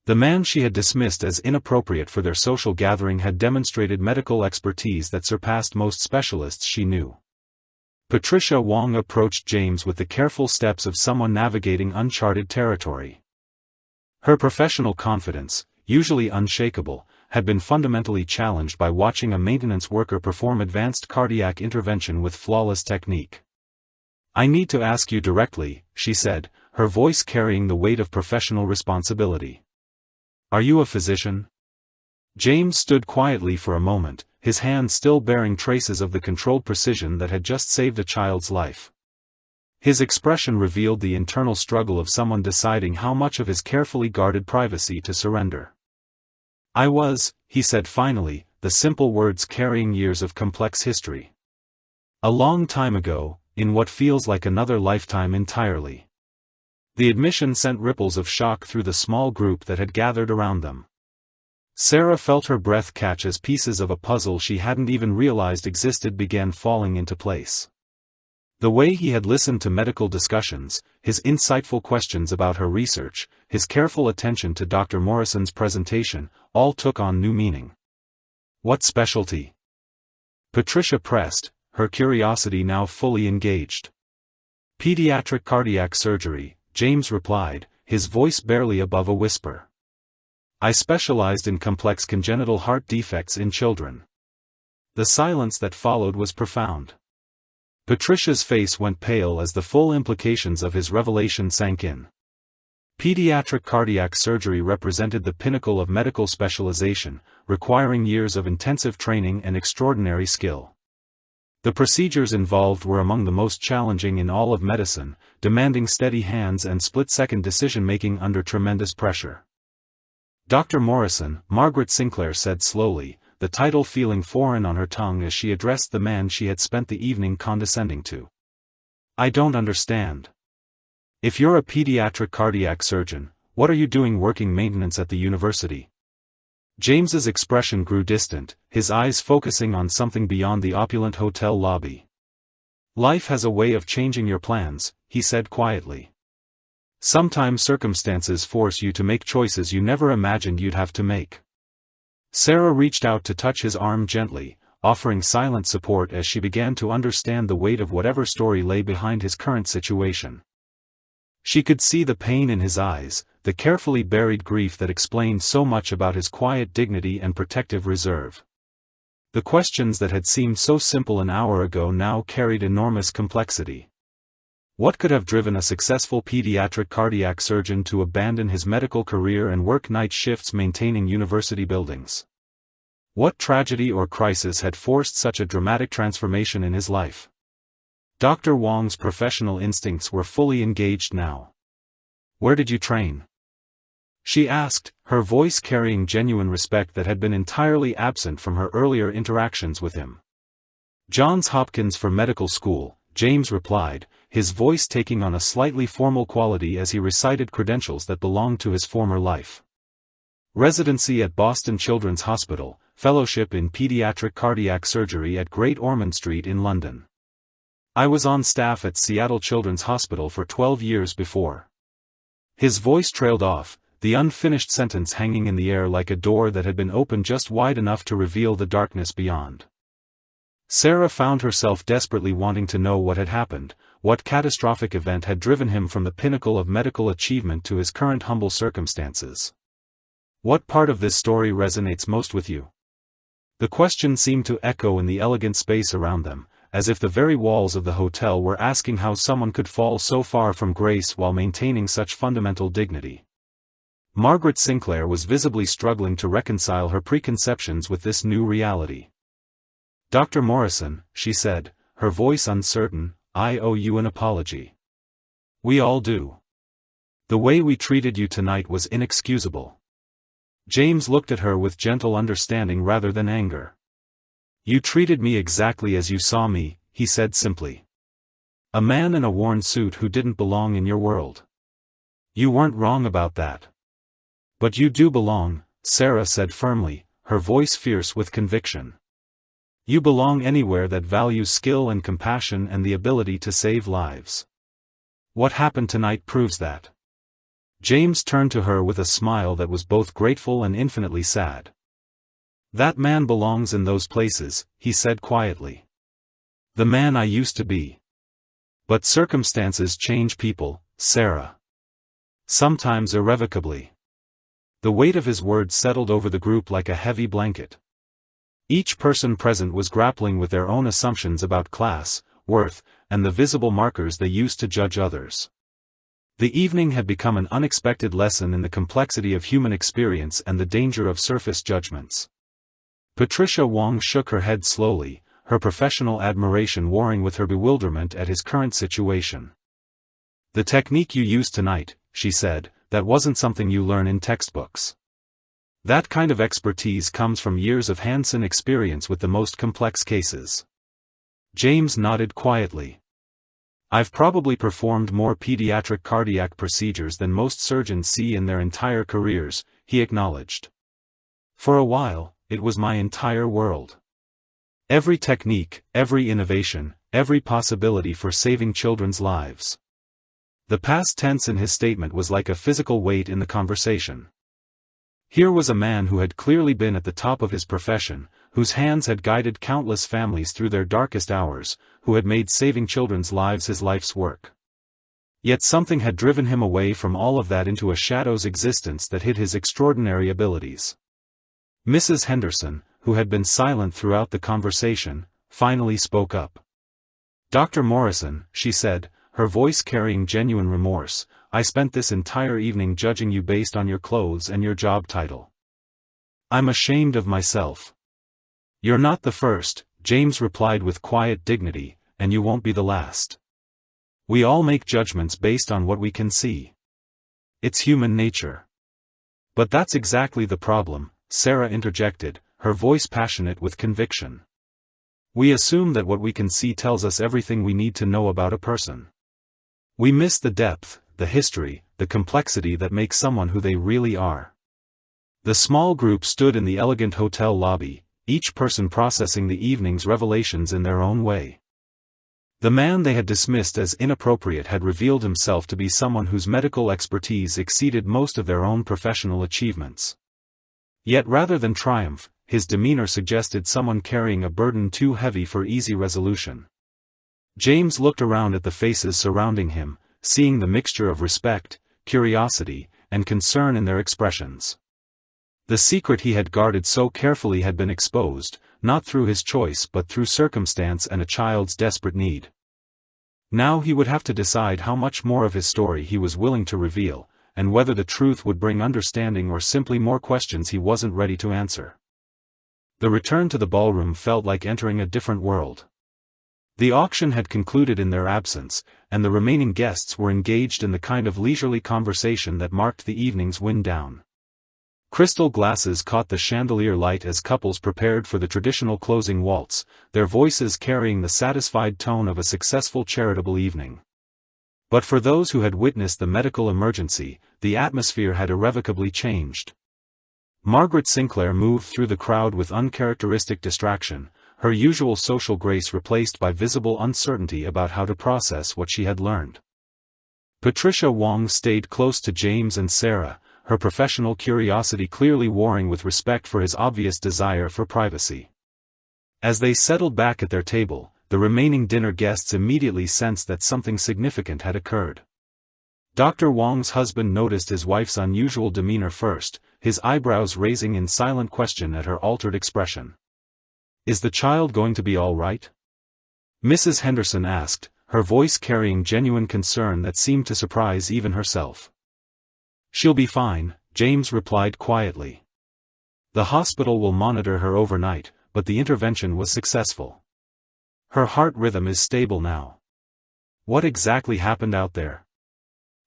The man she had dismissed as inappropriate for their social gathering had demonstrated medical expertise that surpassed most specialists she knew. Patricia Wong approached James with the careful steps of someone navigating uncharted territory. Her professional confidence, usually unshakable, had been fundamentally challenged by watching a maintenance worker perform advanced cardiac intervention with flawless technique. "I need to ask you directly," she said, her voice carrying the weight of professional responsibility. "Are you a physician?" James stood quietly for a moment, his hand still bearing traces of the controlled precision that had just saved a child's life. His expression revealed the internal struggle of someone deciding how much of his carefully guarded privacy to surrender. "I was," he said finally, the simple words carrying years of complex history. "A long time ago, in what feels like another lifetime entirely." The admission sent ripples of shock through the small group that had gathered around them. Sarah felt her breath catch as pieces of a puzzle she hadn't even realized existed began falling into place. The way he had listened to medical discussions, his insightful questions about her research, his careful attention to Dr. Morrison's presentation, all took on new meaning. "What specialty?" Patricia pressed, her curiosity now fully engaged. "Pediatric cardiac surgery," James replied, his voice barely above a whisper. "I specialized in complex congenital heart defects in children." The silence that followed was profound. Patricia's face went pale as the full implications of his revelation sank in. Pediatric cardiac surgery represented the pinnacle of medical specialization, requiring years of intensive training and extraordinary skill. The procedures involved were among the most challenging in all of medicine, demanding steady hands and split-second decision-making under tremendous pressure. "Dr. Morrison," Margaret Sinclair said slowly, the title feeling foreign on her tongue as she addressed the man she had spent the evening condescending to. "I don't understand. If you're a pediatric cardiac surgeon, what are you doing working maintenance at the university?" James's expression grew distant, his eyes focusing on something beyond the opulent hotel lobby. "Life has a way of changing your plans," he said quietly. "Sometimes circumstances force you to make choices you never imagined you'd have to make." Sarah reached out to touch his arm gently, offering silent support as she began to understand the weight of whatever story lay behind his current situation. She could see the pain in his eyes, the carefully buried grief that explained so much about his quiet dignity and protective reserve. The questions that had seemed so simple an hour ago now carried enormous complexity. What could have driven a successful pediatric cardiac surgeon to abandon his medical career and work night shifts maintaining university buildings? What tragedy or crisis had forced such a dramatic transformation in his life? Dr. Wong's professional instincts were fully engaged now. "Where did you train?" she asked, her voice carrying genuine respect that had been entirely absent from her earlier interactions with him. "Johns Hopkins for medical school," James replied, his voice taking on a slightly formal quality as he recited credentials that belonged to his former life. "Residency at Boston Children's Hospital, fellowship in pediatric cardiac surgery at Great Ormond Street in London. I was on staff at Seattle Children's Hospital for 12 years before." His voice trailed off, the unfinished sentence hanging in the air like a door that had been opened just wide enough to reveal the darkness beyond. Sarah found herself desperately wanting to know what had happened, what catastrophic event had driven him from the pinnacle of medical achievement to his current humble circumstances. "What part of this story resonates most with you?" The question seemed to echo in the elegant space around them, as if the very walls of the hotel were asking how someone could fall so far from grace while maintaining such fundamental dignity. Margaret Sinclair was visibly struggling to reconcile her preconceptions with this new reality. "Dr. Morrison," she said, her voice uncertain, "I owe you an apology. We all do. The way we treated you tonight was inexcusable." James looked at her with gentle understanding rather than anger. "You treated me exactly as you saw me," he said simply. "A man in a worn suit who didn't belong in your world. You weren't wrong about that. But you do belong," Sarah said firmly, her voice fierce with conviction. "You belong anywhere that values skill and compassion and the ability to save lives. What happened tonight proves that." James turned to her with a smile that was both grateful and infinitely sad. "That man belongs in those places," he said quietly. "The man I used to be. But circumstances change people, Sarah. Sometimes irrevocably." The weight of his words settled over the group like a heavy blanket. Each person present was grappling with their own assumptions about class, worth, and the visible markers they used to judge others. The evening had become an unexpected lesson in the complexity of human experience and the danger of surface judgments. Patricia Wong shook her head slowly, her professional admiration warring with her bewilderment at his current situation. "The technique you used tonight," she said, "that wasn't something you learn in textbooks. That kind of expertise comes from years of hands-on experience with the most complex cases." James nodded quietly. "I've probably performed more pediatric cardiac procedures than most surgeons see in their entire careers," he acknowledged. "For a while, it was my entire world. Every technique, every innovation, every possibility for saving children's lives." The past tense in his statement was like a physical weight in the conversation. Here was a man who had clearly been at the top of his profession, whose hands had guided countless families through their darkest hours, who had made saving children's lives his life's work. Yet something had driven him away from all of that into a shadow's existence that hid his extraordinary abilities. Mrs. Henderson, who had been silent throughout the conversation, finally spoke up. "Dr. Morrison," she said, her voice carrying genuine remorse, "I spent this entire evening judging you based on your clothes and your job title. I'm ashamed of myself." "You're not the first," James replied with quiet dignity, "and you won't be the last. We all make judgments based on what we can see. It's human nature." "But that's exactly the problem," Sarah interjected, her voice passionate with conviction. "We assume that what we can see tells us everything we need to know about a person. We miss the depth, the history, the complexity that makes someone who they really are." The small group stood in the elegant hotel lobby, each person processing the evening's revelations in their own way. The man they had dismissed as inappropriate had revealed himself to be someone whose medical expertise exceeded most of their own professional achievements. Yet rather than triumph, his demeanor suggested someone carrying a burden too heavy for easy resolution. James looked around at the faces surrounding him, seeing the mixture of respect, curiosity, and concern in their expressions. The secret he had guarded so carefully had been exposed, not through his choice but through circumstance and a child's desperate need. Now he would have to decide how much more of his story he was willing to reveal, and whether the truth would bring understanding or simply more questions he wasn't ready to answer. The return to the ballroom felt like entering a different world. The auction had concluded in their absence, and the remaining guests were engaged in the kind of leisurely conversation that marked the evening's wind down. Crystal glasses caught the chandelier light as couples prepared for the traditional closing waltz, their voices carrying the satisfied tone of a successful charitable evening. But for those who had witnessed the medical emergency, the atmosphere had irrevocably changed. Margaret Sinclair moved through the crowd with uncharacteristic distraction, her usual social grace replaced by visible uncertainty about how to process what she had learned. Patricia Wong stayed close to James and Sarah, her professional curiosity clearly warring with respect for his obvious desire for privacy. As they settled back at their table, the remaining dinner guests immediately sensed that something significant had occurred. Dr. Wong's husband noticed his wife's unusual demeanor first, his eyebrows raising in silent question at her altered expression. "Is the child going to be all right?" Mrs. Henderson asked, her voice carrying genuine concern that seemed to surprise even herself. "She'll be fine," James replied quietly. "The hospital will monitor her overnight, but the intervention was successful. Her heart rhythm is stable now." "What exactly happened out there?"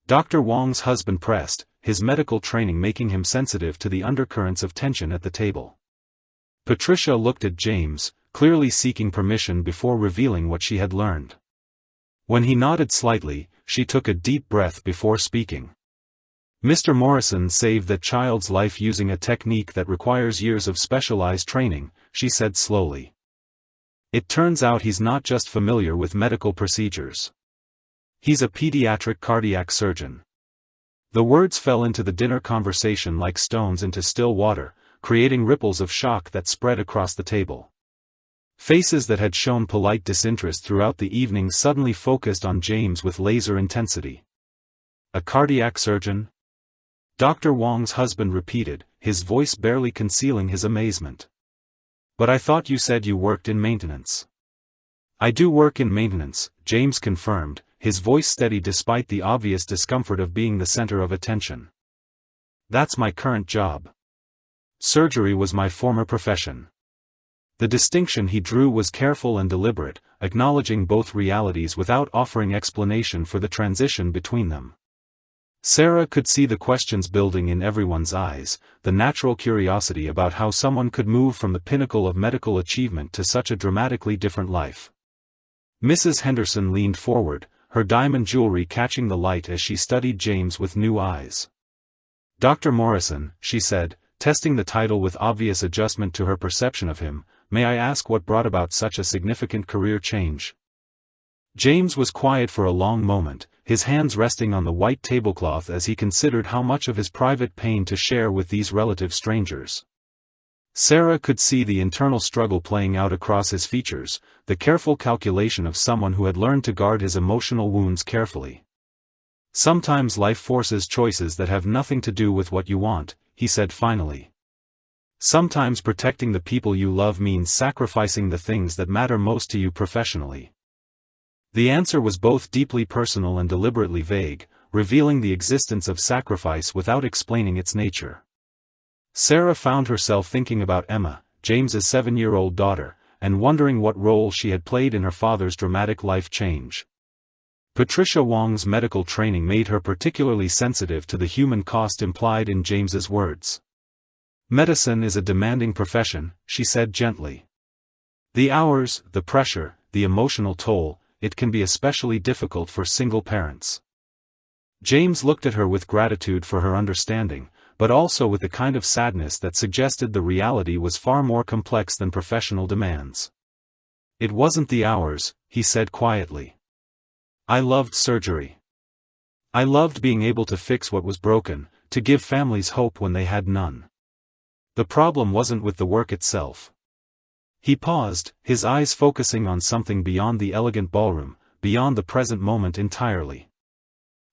Dr. Wong's husband pressed, his medical training making him sensitive to the undercurrents of tension at the table. Patricia looked at James, clearly seeking permission before revealing what she had learned. When he nodded slightly, she took a deep breath before speaking. "Mr. Morrison saved that child's life using a technique that requires years of specialized training," she said slowly. "It turns out he's not just familiar with medical procedures. He's a pediatric cardiac surgeon." The words fell into the dinner conversation like stones into still water, creating ripples of shock that spread across the table. Faces that had shown polite disinterest throughout the evening suddenly focused on James with laser intensity. "A cardiac surgeon?" Dr. Wong's husband repeated, his voice barely concealing his amazement. "But I thought you said you worked in maintenance." "I do work in maintenance," James confirmed, his voice steady despite the obvious discomfort of being the center of attention. "That's my current job. Surgery was my former profession." The distinction he drew was careful and deliberate, acknowledging both realities without offering explanation for the transition between them. Sarah could see the questions building in everyone's eyes, the natural curiosity about how someone could move from the pinnacle of medical achievement to such a dramatically different life. Mrs. Henderson leaned forward, her diamond jewelry catching the light as she studied James with new eyes. "Dr. Morrison," she said, testing the title with obvious adjustment to her perception of him, "may I ask what brought about such a significant career change?" James was quiet for a long moment, his hands resting on the white tablecloth as he considered how much of his private pain to share with these relative strangers. Sarah could see the internal struggle playing out across his features, the careful calculation of someone who had learned to guard his emotional wounds carefully. "Sometimes life forces choices that have nothing to do with what you want," he said finally. "Sometimes protecting the people you love means sacrificing the things that matter most to you professionally." The answer was both deeply personal and deliberately vague, revealing the existence of sacrifice without explaining its nature. Sarah found herself thinking about Emma, James's 7-year-old daughter, and wondering what role she had played in her father's dramatic life change. Patricia Wong's medical training made her particularly sensitive to the human cost implied in James's words. "Medicine is a demanding profession," she said gently. "The hours, the pressure, the emotional toll, it can be especially difficult for single parents." James looked at her with gratitude for her understanding, but also with the kind of sadness that suggested the reality was far more complex than professional demands. "It wasn't the hours," he said quietly. "I loved surgery. I loved being able to fix what was broken, to give families hope when they had none. The problem wasn't with the work itself." He paused, his eyes focusing on something beyond the elegant ballroom, beyond the present moment entirely.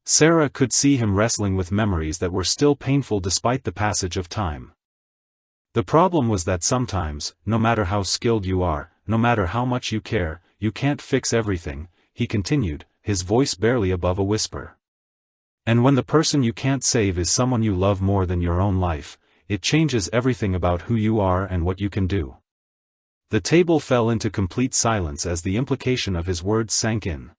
Sarah could see him wrestling with memories that were still painful despite the passage of time. "The problem was that sometimes, no matter how skilled you are, no matter how much you care, you can't fix everything," he continued, his voice barely above a whisper. "And when the person you can't save is someone you love more than your own life, it changes everything about who you are and what you can do." The table fell into complete silence as the implication of his words sank in.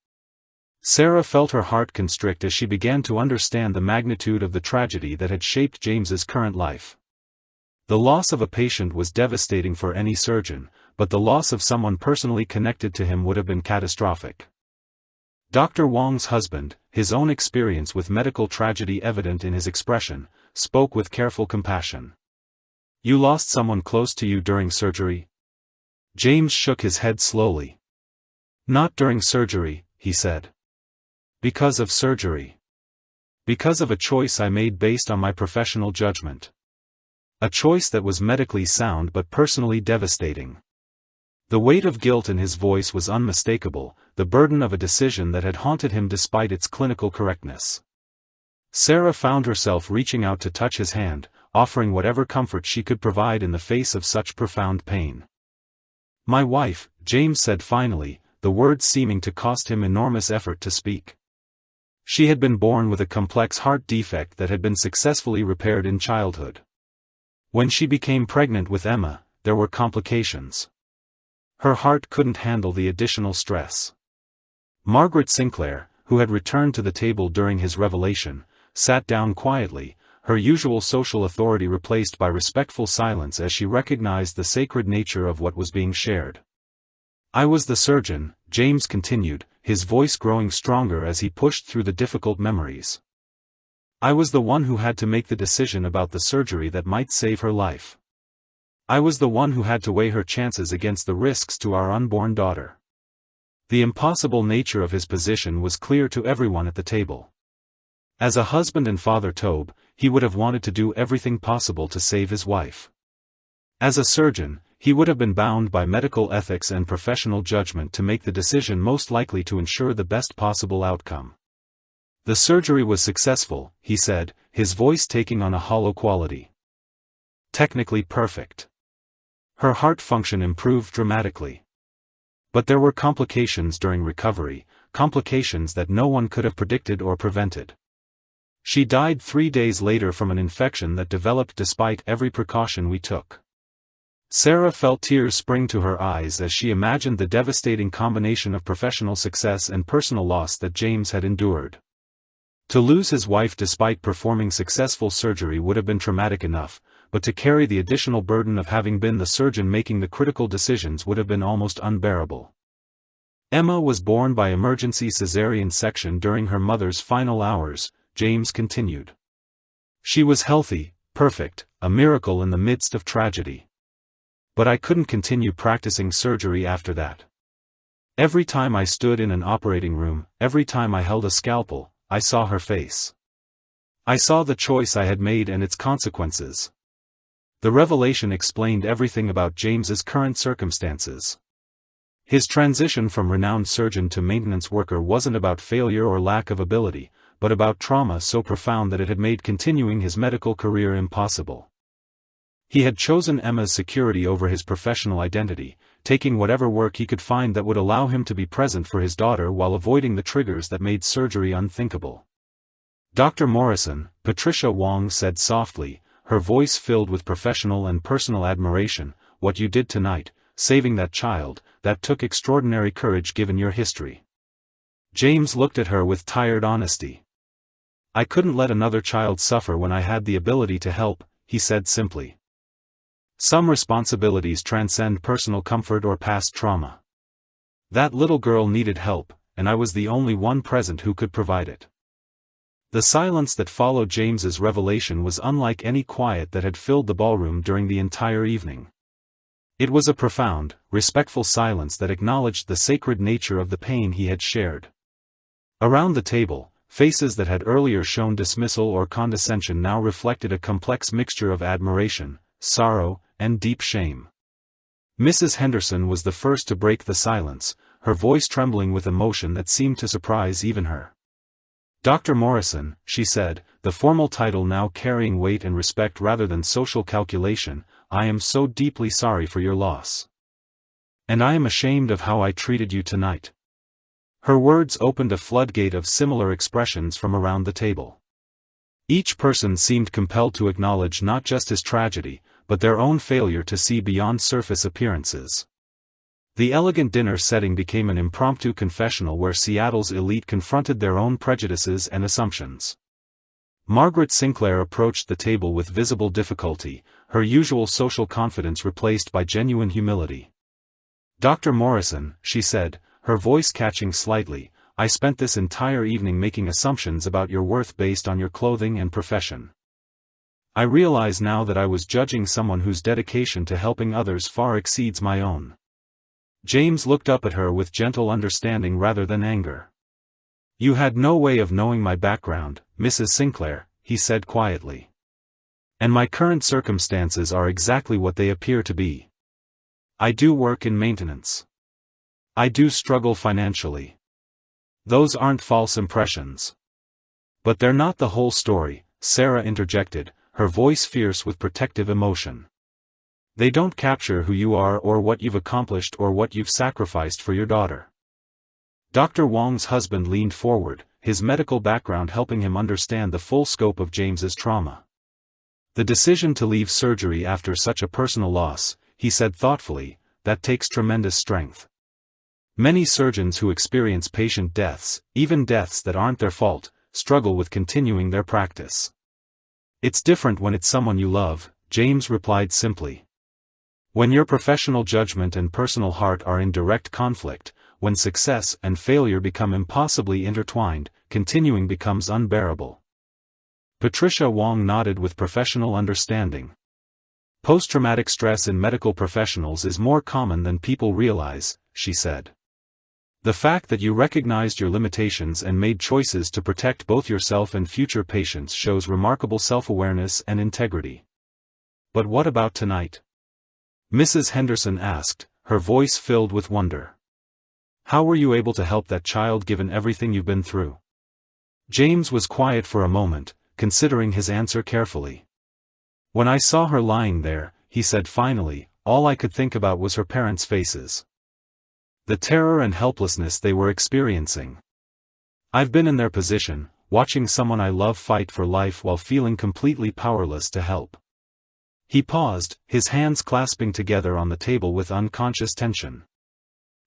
Sarah felt her heart constrict as she began to understand the magnitude of the tragedy that had shaped James's current life. The loss of a patient was devastating for any surgeon, but the loss of someone personally connected to him would have been catastrophic. Dr. Wong's husband, his own experience with medical tragedy evident in his expression, spoke with careful compassion. "You lost someone close to you during surgery?" James shook his head slowly. "Not during surgery," he said. "Because of surgery. Because of a choice I made based on my professional judgment. A choice that was medically sound but personally devastating." The weight of guilt in his voice was unmistakable, the burden of a decision that had haunted him despite its clinical correctness. Sarah found herself reaching out to touch his hand, offering whatever comfort she could provide in the face of such profound pain. "My wife," James said finally, the words seeming to cost him enormous effort to speak. "She had been born with a complex heart defect that had been successfully repaired in childhood. When she became pregnant with Emma, there were complications. Her heart couldn't handle the additional stress." Margaret Sinclair, who had returned to the table during his revelation, sat down quietly, her usual social authority replaced by respectful silence as she recognized the sacred nature of what was being shared. "I was the surgeon," James continued, his voice growing stronger as he pushed through the difficult memories. "I was the one who had to make the decision about the surgery that might save her life. I was the one who had to weigh her chances against the risks to our unborn daughter." The impossible nature of his position was clear to everyone at the table. As a husband and father Tobe, he would have wanted to do everything possible to save his wife. As a surgeon, he would have been bound by medical ethics and professional judgment to make the decision most likely to ensure the best possible outcome. "The surgery was successful," he said, his voice taking on a hollow quality. "Technically perfect. Her heart function improved dramatically. But there were complications during recovery, complications that no one could have predicted or prevented. She died 3 days later from an infection that developed despite every precaution we took. Sarah felt tears spring to her eyes as she imagined the devastating combination of professional success and personal loss that James had endured. To lose his wife despite performing successful surgery would have been traumatic enough, but to carry the additional burden of having been the surgeon making the critical decisions would have been almost unbearable. Emma was born by emergency cesarean section during her mother's final hours, James continued. She was healthy, perfect, a miracle in the midst of tragedy. But I couldn't continue practicing surgery after that. Every time I stood in an operating room, every time I held a scalpel, I saw her face. I saw the choice I had made and its consequences. The revelation explained everything about James's current circumstances. His transition from renowned surgeon to maintenance worker wasn't about failure or lack of ability, but about trauma so profound that it had made continuing his medical career impossible. He had chosen Emma's security over his professional identity, taking whatever work he could find that would allow him to be present for his daughter while avoiding the triggers that made surgery unthinkable. Dr. Morrison, Patricia Wong said softly, her voice filled with professional and personal admiration, what you did tonight, saving that child, that took extraordinary courage given your history. James looked at her with tired honesty. I couldn't let another child suffer when I had the ability to help, he said simply. Some responsibilities transcend personal comfort or past trauma. That little girl needed help, and I was the only one present who could provide it. The silence that followed James's revelation was unlike any quiet that had filled the ballroom during the entire evening. It was a profound, respectful silence that acknowledged the sacred nature of the pain he had shared. Around the table, faces that had earlier shown dismissal or condescension now reflected a complex mixture of admiration, sorrow, and deep shame. Mrs. Henderson was the first to break the silence, her voice trembling with emotion that seemed to surprise even her. Dr. Morrison, she said, the formal title now carrying weight and respect rather than social calculation, I am so deeply sorry for your loss. And I am ashamed of how I treated you tonight. Her words opened a floodgate of similar expressions from around the table. Each person seemed compelled to acknowledge not just his tragedy, but their own failure to see beyond surface appearances. The elegant dinner setting became an impromptu confessional where Seattle's elite confronted their own prejudices and assumptions. Margaret Sinclair approached the table with visible difficulty, her usual social confidence replaced by genuine humility. Dr. Morrison, she said, her voice catching slightly, I spent this entire evening making assumptions about your worth based on your clothing and profession. I realize now that I was judging someone whose dedication to helping others far exceeds my own. James looked up at her with gentle understanding rather than anger. You had no way of knowing my background, Mrs. Sinclair, he said quietly. And my current circumstances are exactly what they appear to be. I do work in maintenance. I do struggle financially. Those aren't false impressions. But they're not the whole story, Sarah interjected, her voice fierce with protective emotion. They don't capture who you are or what you've accomplished or what you've sacrificed for your daughter. Dr. Wong's husband leaned forward, his medical background helping him understand the full scope of James's trauma. The decision to leave surgery after such a personal loss, he said thoughtfully, that takes tremendous strength. Many surgeons who experience patient deaths, even deaths that aren't their fault, struggle with continuing their practice. It's different when it's someone you love, James replied simply. When your professional judgment and personal heart are in direct conflict, when success and failure become impossibly intertwined, continuing becomes unbearable. Patricia Wong nodded with professional understanding. Post-traumatic stress in medical professionals is more common than people realize, she said. The fact that you recognized your limitations and made choices to protect both yourself and future patients shows remarkable self-awareness and integrity. But what about tonight? Mrs. Henderson asked, her voice filled with wonder. How were you able to help that child given everything you've been through? James was quiet for a moment, considering his answer carefully. When I saw her lying there, he said finally, all I could think about was her parents' faces. the terror and helplessness they were experiencing. I've been in their position, watching someone I love fight for life while feeling completely powerless to help. He paused, his hands clasping together on the table with unconscious tension.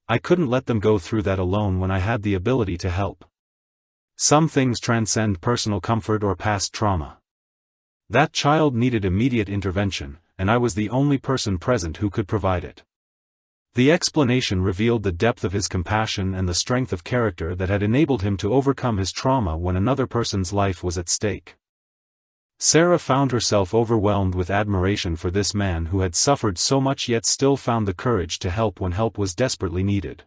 I couldn't let them go through that alone when I had the ability to help. Some things transcend personal comfort or past trauma. That child needed immediate intervention, and I was the only person present who could provide it. The explanation revealed the depth of his compassion and the strength of character that had enabled him to overcome his trauma when another person's life was at stake. Sarah found herself overwhelmed with admiration for this man who had suffered so much yet still found the courage to help when help was desperately needed.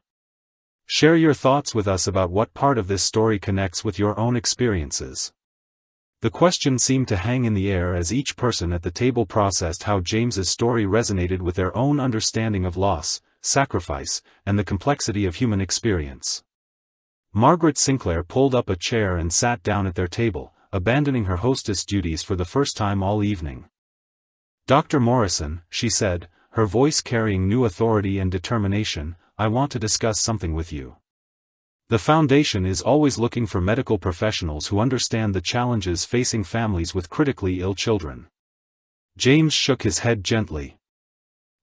Share your thoughts with us about what part of this story connects with your own experiences. The question seemed to hang in the air as each person at the table processed how James's story resonated with their own understanding of loss, sacrifice, and the complexity of human experience. Margaret Sinclair pulled up a chair and sat down at their table, abandoning her hostess duties for the first time all evening. "Dr. Morrison," she said, her voice carrying new authority and determination, "I want to discuss something with you. The Foundation is always looking for medical professionals who understand the challenges facing families with critically ill children." James shook his head gently.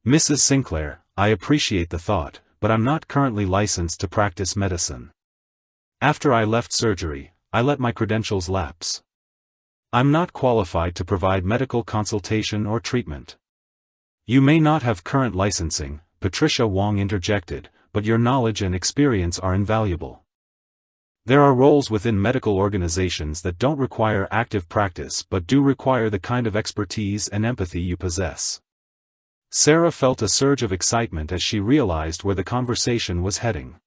"Mrs. Sinclair, I appreciate the thought, but I'm not currently licensed to practice medicine. After I left surgery, I let my credentials lapse. I'm not qualified to provide medical consultation or treatment." "You may not have current licensing," Patricia Wong interjected, "but your knowledge and experience are invaluable. There are roles within medical organizations that don't require active practice but do require the kind of expertise and empathy you possess." Sarah felt a surge of excitement as she realized where the conversation was heading.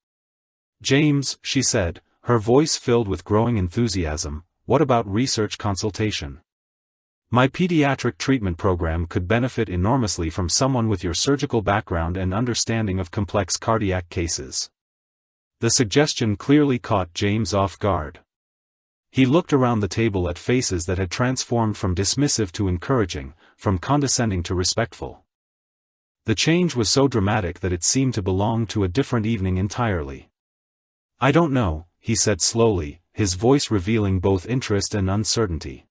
"James," she said, her voice filled with growing enthusiasm, "what about research consultation? My pediatric treatment program could benefit enormously from someone with your surgical background and understanding of complex cardiac cases." The suggestion clearly caught James off guard. He looked around the table at faces that had transformed from dismissive to encouraging, from condescending to respectful. The change was so dramatic that it seemed to belong to a different evening entirely. "I don't know," he said slowly, his voice revealing both interest and uncertainty.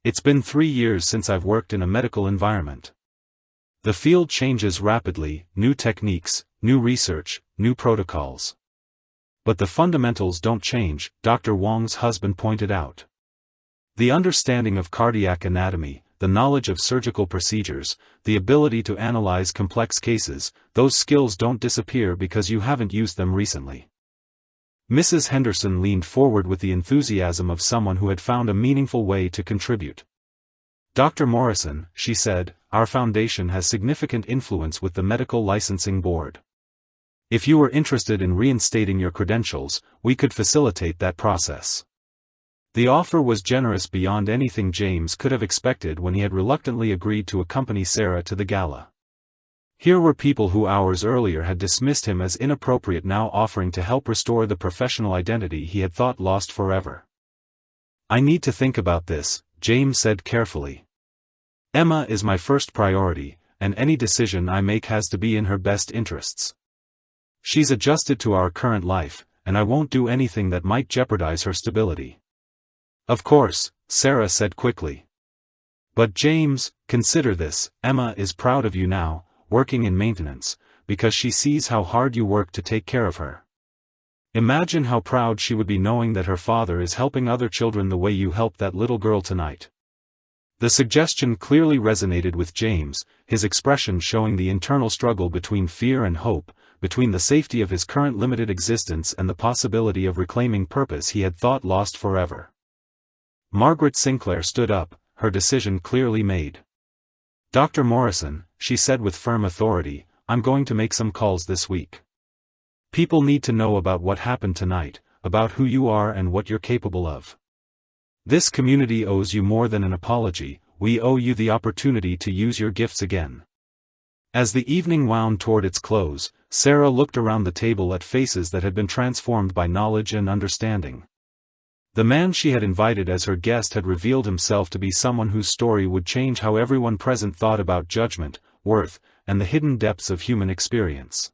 "It's been 3 years since I've worked in a medical environment. The field changes rapidly, new techniques, new research, new protocols. But the fundamentals don't change," Dr. Wong's husband pointed out. "The understanding of cardiac anatomy, the knowledge of surgical procedures, the ability to analyze complex cases, those skills don't disappear because you haven't used them recently." Mrs. Henderson leaned forward with the enthusiasm of someone who had found a meaningful way to contribute. "Dr. Morrison," she said, "our foundation has significant influence with the Medical Licensing Board. If you were interested in reinstating your credentials, we could facilitate that process." The offer was generous beyond anything James could have expected when he had reluctantly agreed to accompany Sarah to the gala. Here were people who hours earlier had dismissed him as inappropriate now offering to help restore the professional identity he had thought lost forever. "I need to think about this," James said carefully. "Emma is my first priority, and any decision I make has to be in her best interests. She's adjusted to our current life, and I won't do anything that might jeopardize her stability." "Of course," Sarah said quickly. "But James, consider this, Emma is proud of you now, working in maintenance, because she sees how hard you work to take care of her. Imagine how proud she would be knowing that her father is helping other children the way you helped that little girl tonight." The suggestion clearly resonated with James, his expression showing the internal struggle between fear and hope, between the safety of his current limited existence and the possibility of reclaiming purpose he had thought lost forever. Margaret Sinclair stood up, her decision clearly made. "Dr. Morrison," she said with firm authority, "I'm going to make some calls this week. People need to know about what happened tonight, about who you are and what you're capable of. This community owes you more than an apology, we owe you the opportunity to use your gifts again." As the evening wound toward its close, Sarah looked around the table at faces that had been transformed by knowledge and understanding. The man she had invited as her guest had revealed himself to be someone whose story would change how everyone present thought about judgment, worth, and the hidden depths of human experience.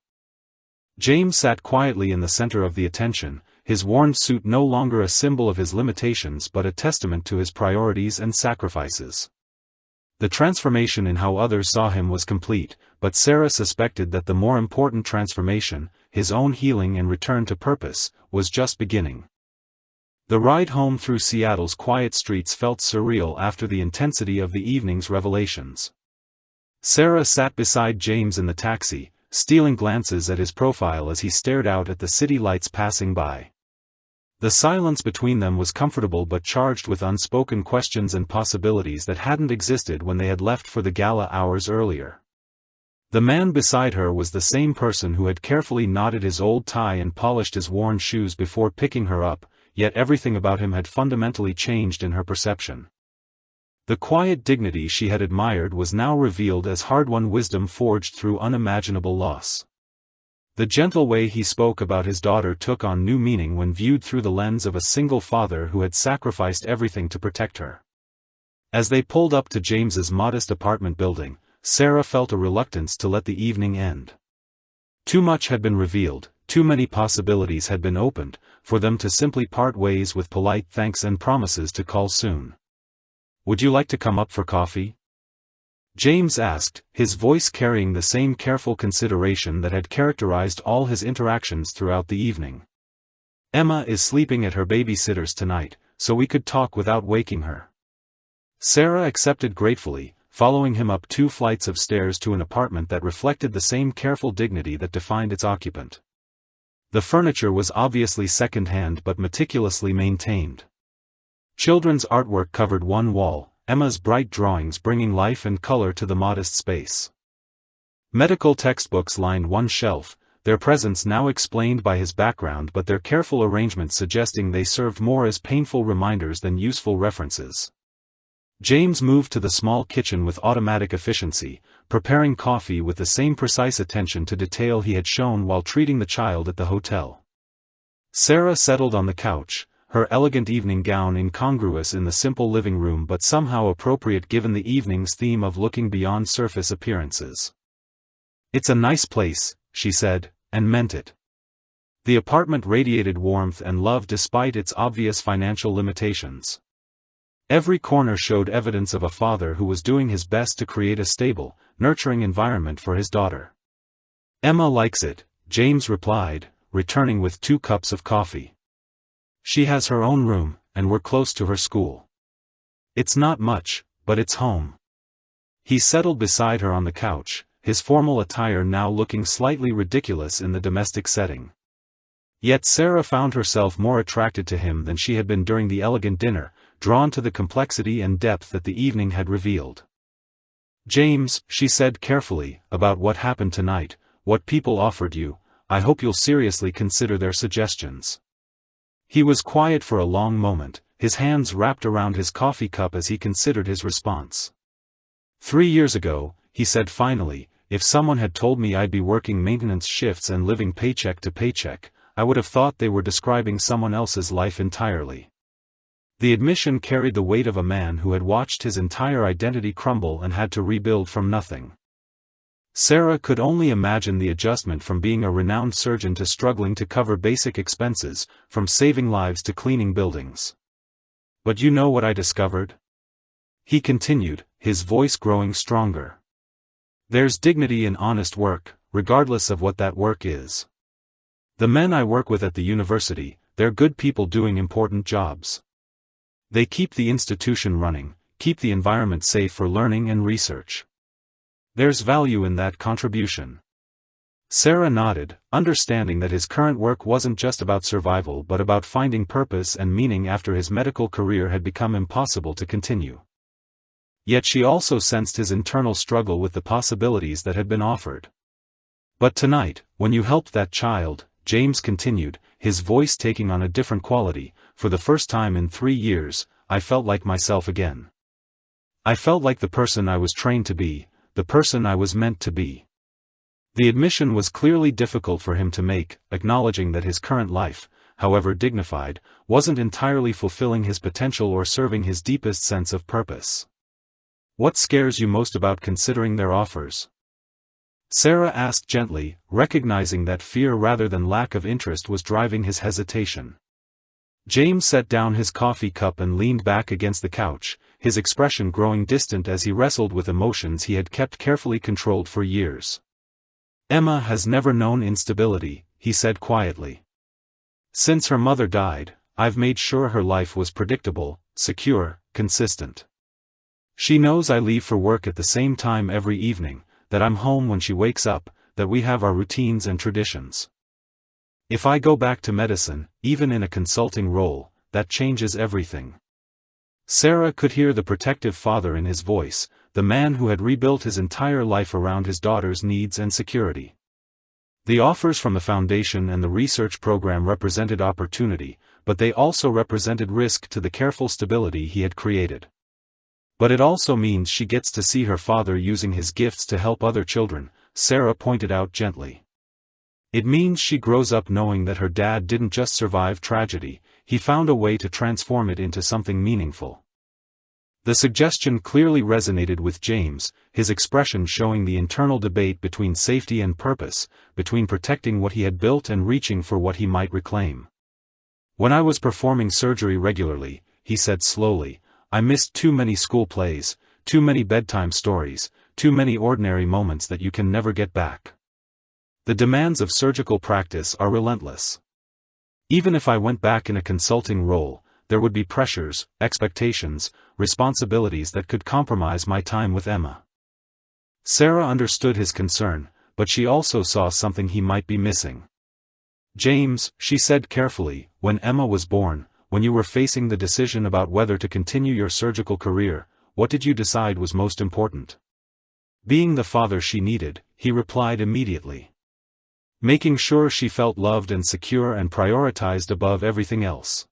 James sat quietly in the center of the attention, his worn suit no longer a symbol of his limitations but a testament to his priorities and sacrifices. The transformation in how others saw him was complete, but Sarah suspected that the more important transformation, his own healing and return to purpose, was just beginning. The ride home through Seattle's quiet streets felt surreal after the intensity of the evening's revelations. Sarah sat beside James in the taxi, stealing glances at his profile as he stared out at the city lights passing by. The silence between them was comfortable but charged with unspoken questions and possibilities that hadn't existed when they had left for the gala hours earlier. The man beside her was the same person who had carefully knotted his old tie and polished his worn shoes before picking her up, yet everything about him had fundamentally changed in her perception. The quiet dignity she had admired was now revealed as hard-won wisdom forged through unimaginable loss. The gentle way he spoke about his daughter took on new meaning when viewed through the lens of a single father who had sacrificed everything to protect her. As they pulled up to James's modest apartment building, Sarah felt a reluctance to let the evening end. Too much had been revealed, too many possibilities had been opened, for them to simply part ways with polite thanks and promises to call soon. "Would you like to come up for coffee?" James asked, his voice carrying the same careful consideration that had characterized all his interactions throughout the evening. "Emma is sleeping at her babysitter's tonight, so we could talk without waking her." Sarah accepted gratefully, following him up 2 flights of stairs to an apartment that reflected the same careful dignity that defined its occupant. The furniture was obviously second-hand but meticulously maintained. Children's artwork covered one wall, Emma's bright drawings bringing life and color to the modest space. Medical textbooks lined one shelf, their presence now explained by his background but their careful arrangement suggesting they served more as painful reminders than useful references. James moved to the small kitchen with automatic efficiency, preparing coffee with the same precise attention to detail he had shown while treating the child at the hotel. Sarah settled on the couch, her elegant evening gown incongruous in the simple living room but somehow appropriate given the evening's theme of looking beyond surface appearances. "It's a nice place," she said, and meant it. The apartment radiated warmth and love despite its obvious financial limitations. Every corner showed evidence of a father who was doing his best to create a stable, nurturing environment for his daughter. "Emma likes it," James replied, returning with 2 cups of coffee. "She has her own room, and we're close to her school. It's not much, but it's home." He settled beside her on the couch, his formal attire now looking slightly ridiculous in the domestic setting. Yet Sarah found herself more attracted to him than she had been during the elegant dinner, drawn to the complexity and depth that the evening had revealed. "James," she said carefully, "about what happened tonight, what people offered you, I hope you'll seriously consider their suggestions." He was quiet for a long moment, his hands wrapped around his coffee cup as he considered his response. 3 years ago," he said finally, "if someone had told me I'd be working maintenance shifts and living paycheck to paycheck, I would have thought they were describing someone else's life entirely." The admission carried the weight of a man who had watched his entire identity crumble and had to rebuild from nothing. Sarah could only imagine the adjustment from being a renowned surgeon to struggling to cover basic expenses, from saving lives to cleaning buildings. "But you know what I discovered?" he continued, his voice growing stronger. "There's dignity in honest work, regardless of what that work is. The men I work with at the university, they're good people doing important jobs. They keep the institution running, keep the environment safe for learning and research. There's value in that contribution." Sarah nodded, understanding that his current work wasn't just about survival but about finding purpose and meaning after his medical career had become impossible to continue. Yet she also sensed his internal struggle with the possibilities that had been offered. "But tonight, when you helped that child," James continued, his voice taking on a different quality, "for the first time in 3 years, I felt like myself again. I felt like the person I was trained to be, the person I was meant to be." The admission was clearly difficult for him to make, acknowledging that his current life, however dignified, wasn't entirely fulfilling his potential or serving his deepest sense of purpose. "What scares you most about considering their offers?" Sarah asked gently, recognizing that fear rather than lack of interest was driving his hesitation. James set down his coffee cup and leaned back against the couch, his expression growing distant as he wrestled with emotions he had kept carefully controlled for years. "Emma has never known instability," he said quietly. "Since her mother died, I've made sure her life was predictable, secure, consistent. She knows I leave for work at the same time every evening, that I'm home when she wakes up, that we have our routines and traditions. If I go back to medicine, even in a consulting role, that changes everything." Sarah could hear the protective father in his voice, the man who had rebuilt his entire life around his daughter's needs and security. The offers from the foundation and the research program represented opportunity, but they also represented risk to the careful stability he had created. "But it also means she gets to see her father using his gifts to help other children," Sarah pointed out gently. "It means she grows up knowing that her dad didn't just survive tragedy, he found a way to transform it into something meaningful." The suggestion clearly resonated with James, his expression showing the internal debate between safety and purpose, between protecting what he had built and reaching for what he might reclaim. "When I was performing surgery regularly," he said slowly, "I missed too many school plays, too many bedtime stories, too many ordinary moments that you can never get back. The demands of surgical practice are relentless. Even if I went back in a consulting role, there would be pressures, expectations, responsibilities that could compromise my time with Emma." Sarah understood his concern, but she also saw something he might be missing. "James," she said carefully, "when Emma was born, when you were facing the decision about whether to continue your surgical career, what did you decide was most important?" "Being the father she needed," he replied immediately. "Making sure she felt loved and secure and prioritized above everything else."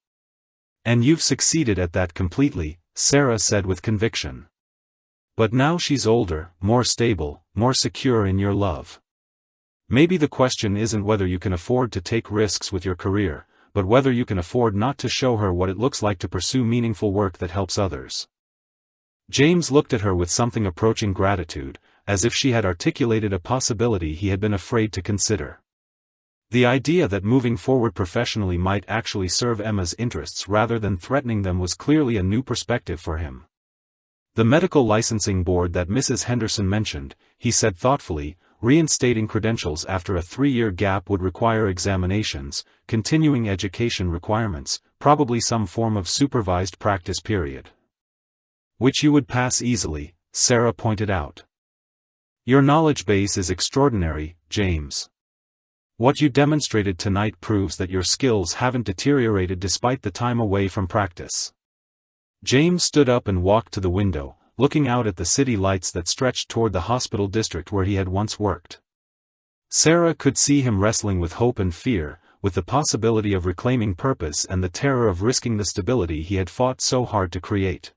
"And you've succeeded at that completely," Sarah said with conviction. "But now she's older, more stable, more secure in your love. Maybe the question isn't whether you can afford to take risks with your career, but whether you can afford not to show her what it looks like to pursue meaningful work that helps others." James looked at her with something approaching gratitude, as if she had articulated a possibility he had been afraid to consider. The idea that moving forward professionally might actually serve Emma's interests rather than threatening them was clearly a new perspective for him. "The medical licensing board that Mrs. Henderson mentioned," he said thoughtfully, "reinstating credentials after a 3-year gap would require examinations, continuing education requirements, probably some form of supervised practice period. Which you would pass easily," Sarah pointed out. "Your knowledge base is extraordinary, James. What you demonstrated tonight proves that your skills haven't deteriorated despite the time away from practice." James stood up and walked to the window, looking out at the city lights that stretched toward the hospital district where he had once worked. Sarah could see him wrestling with hope and fear, with the possibility of reclaiming purpose and the terror of risking the stability he had fought so hard to create.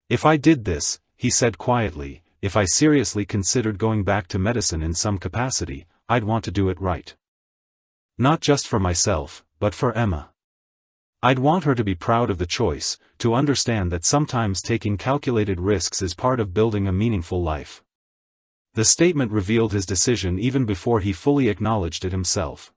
"If I did this," he said quietly, "if I seriously considered going back to medicine in some capacity, I'd want to do it right. Not just for myself, but for Emma. I'd want her to be proud of the choice, to understand that sometimes taking calculated risks is part of building a meaningful life." The statement revealed his decision even before he fully acknowledged it himself.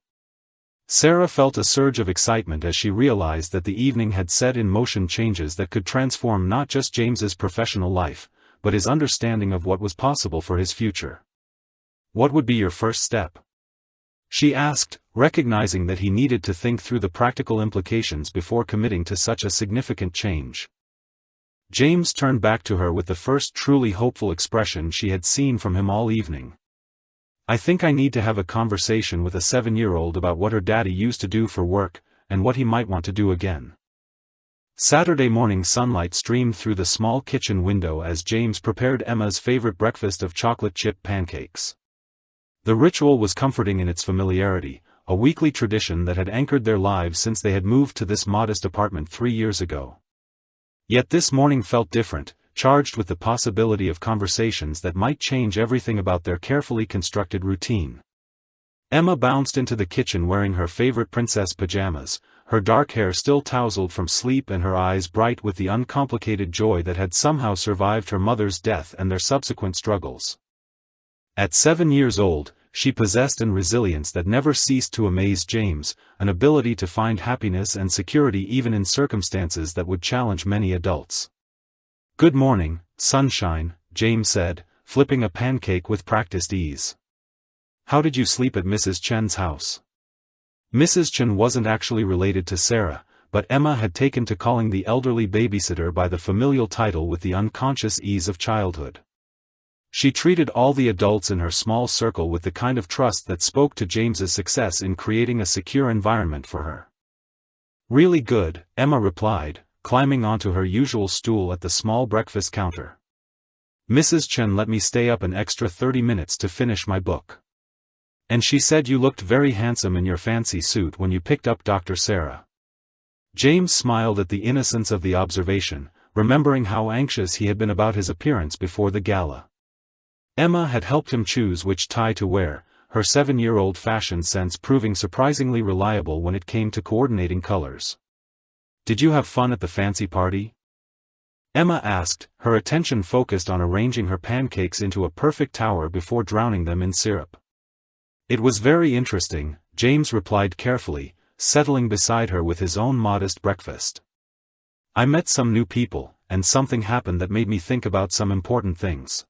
Sarah felt a surge of excitement as she realized that the evening had set in motion changes that could transform not just James's professional life, but his understanding of what was possible for his future. "What would be your first step?" she asked, recognizing that he needed to think through the practical implications before committing to such a significant change. James turned back to her with the first truly hopeful expression she had seen from him all evening. "I think I need to have a conversation with a 7-year-old about what her daddy used to do for work, and what he might want to do again." Saturday morning sunlight streamed through the small kitchen window as James prepared Emma's favorite breakfast of chocolate chip pancakes. The ritual was comforting in its familiarity, a weekly tradition that had anchored their lives since they had moved to this modest apartment 3 years ago. Yet this morning felt different, charged with the possibility of conversations that might change everything about their carefully constructed routine. Emma bounced into the kitchen wearing her favorite princess pajamas, her dark hair still tousled from sleep and her eyes bright with the uncomplicated joy that had somehow survived her mother's death and their subsequent struggles. At 7 years old, she possessed an resilience that never ceased to amaze James, an ability to find happiness and security even in circumstances that would challenge many adults. "Good morning, sunshine," James said, flipping a pancake with practiced ease. "How did you sleep at Mrs. Chen's house?" Mrs. Chen wasn't actually related to Sarah, but Emma had taken to calling the elderly babysitter by the familial title with the unconscious ease of childhood. She treated all the adults in her small circle with the kind of trust that spoke to James's success in creating a secure environment for her. "Really good," Emma replied, climbing onto her usual stool at the small breakfast counter. "Mrs. Chen let me stay up an extra 30 minutes to finish my book. And she said you looked very handsome in your fancy suit when you picked up Dr. Sarah." James smiled at the innocence of the observation, remembering how anxious he had been about his appearance before the gala. Emma had helped him choose which tie to wear, her 7-year-old fashion sense proving surprisingly reliable when it came to coordinating colors. "Did you have fun at the fancy party?" Emma asked, her attention focused on arranging her pancakes into a perfect tower before drowning them in syrup. "It was very interesting," James replied carefully, settling beside her with his own modest breakfast. "I met some new people, and something happened that made me think about some important things."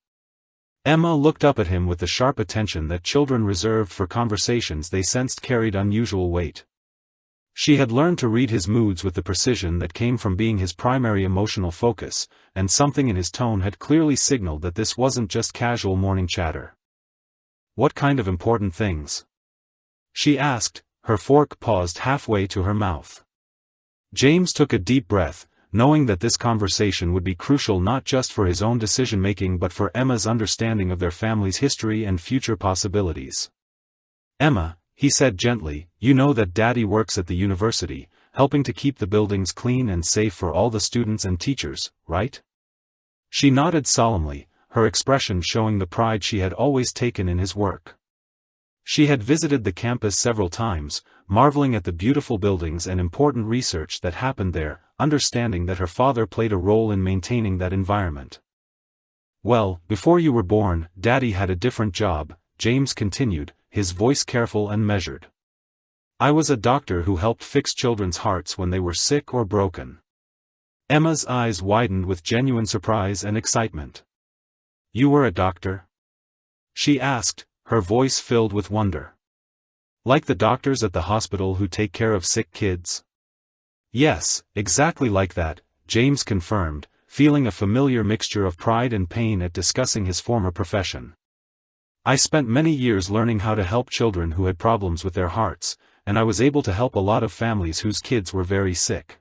Emma looked up at him with the sharp attention that children reserved for conversations they sensed carried unusual weight. She had learned to read his moods with the precision that came from being his primary emotional focus, and something in his tone had clearly signaled that this wasn't just casual morning chatter. "What kind of important things?" she asked, her fork paused halfway to her mouth. James took a deep breath, knowing that this conversation would be crucial not just for his own decision-making but for Emma's understanding of their family's history and future possibilities. "Emma," he said gently, "you know that Daddy works at the university, helping to keep the buildings clean and safe for all the students and teachers, right?" She nodded solemnly, her expression showing the pride she had always taken in his work. She had visited the campus several times, marveling at the beautiful buildings and important research that happened there, understanding that her father played a role in maintaining that environment. "Well, before you were born, Daddy had a different job," James continued, his voice careful and measured. "I was a doctor who helped fix children's hearts when they were sick or broken." Emma's eyes widened with genuine surprise and excitement. "You were a doctor?" she asked, her voice filled with wonder. "Like the doctors at the hospital who take care of sick kids?" "Yes, exactly like that," James confirmed, feeling a familiar mixture of pride and pain at discussing his former profession. "I spent many years learning how to help children who had problems with their hearts, and I was able to help a lot of families whose kids were very sick."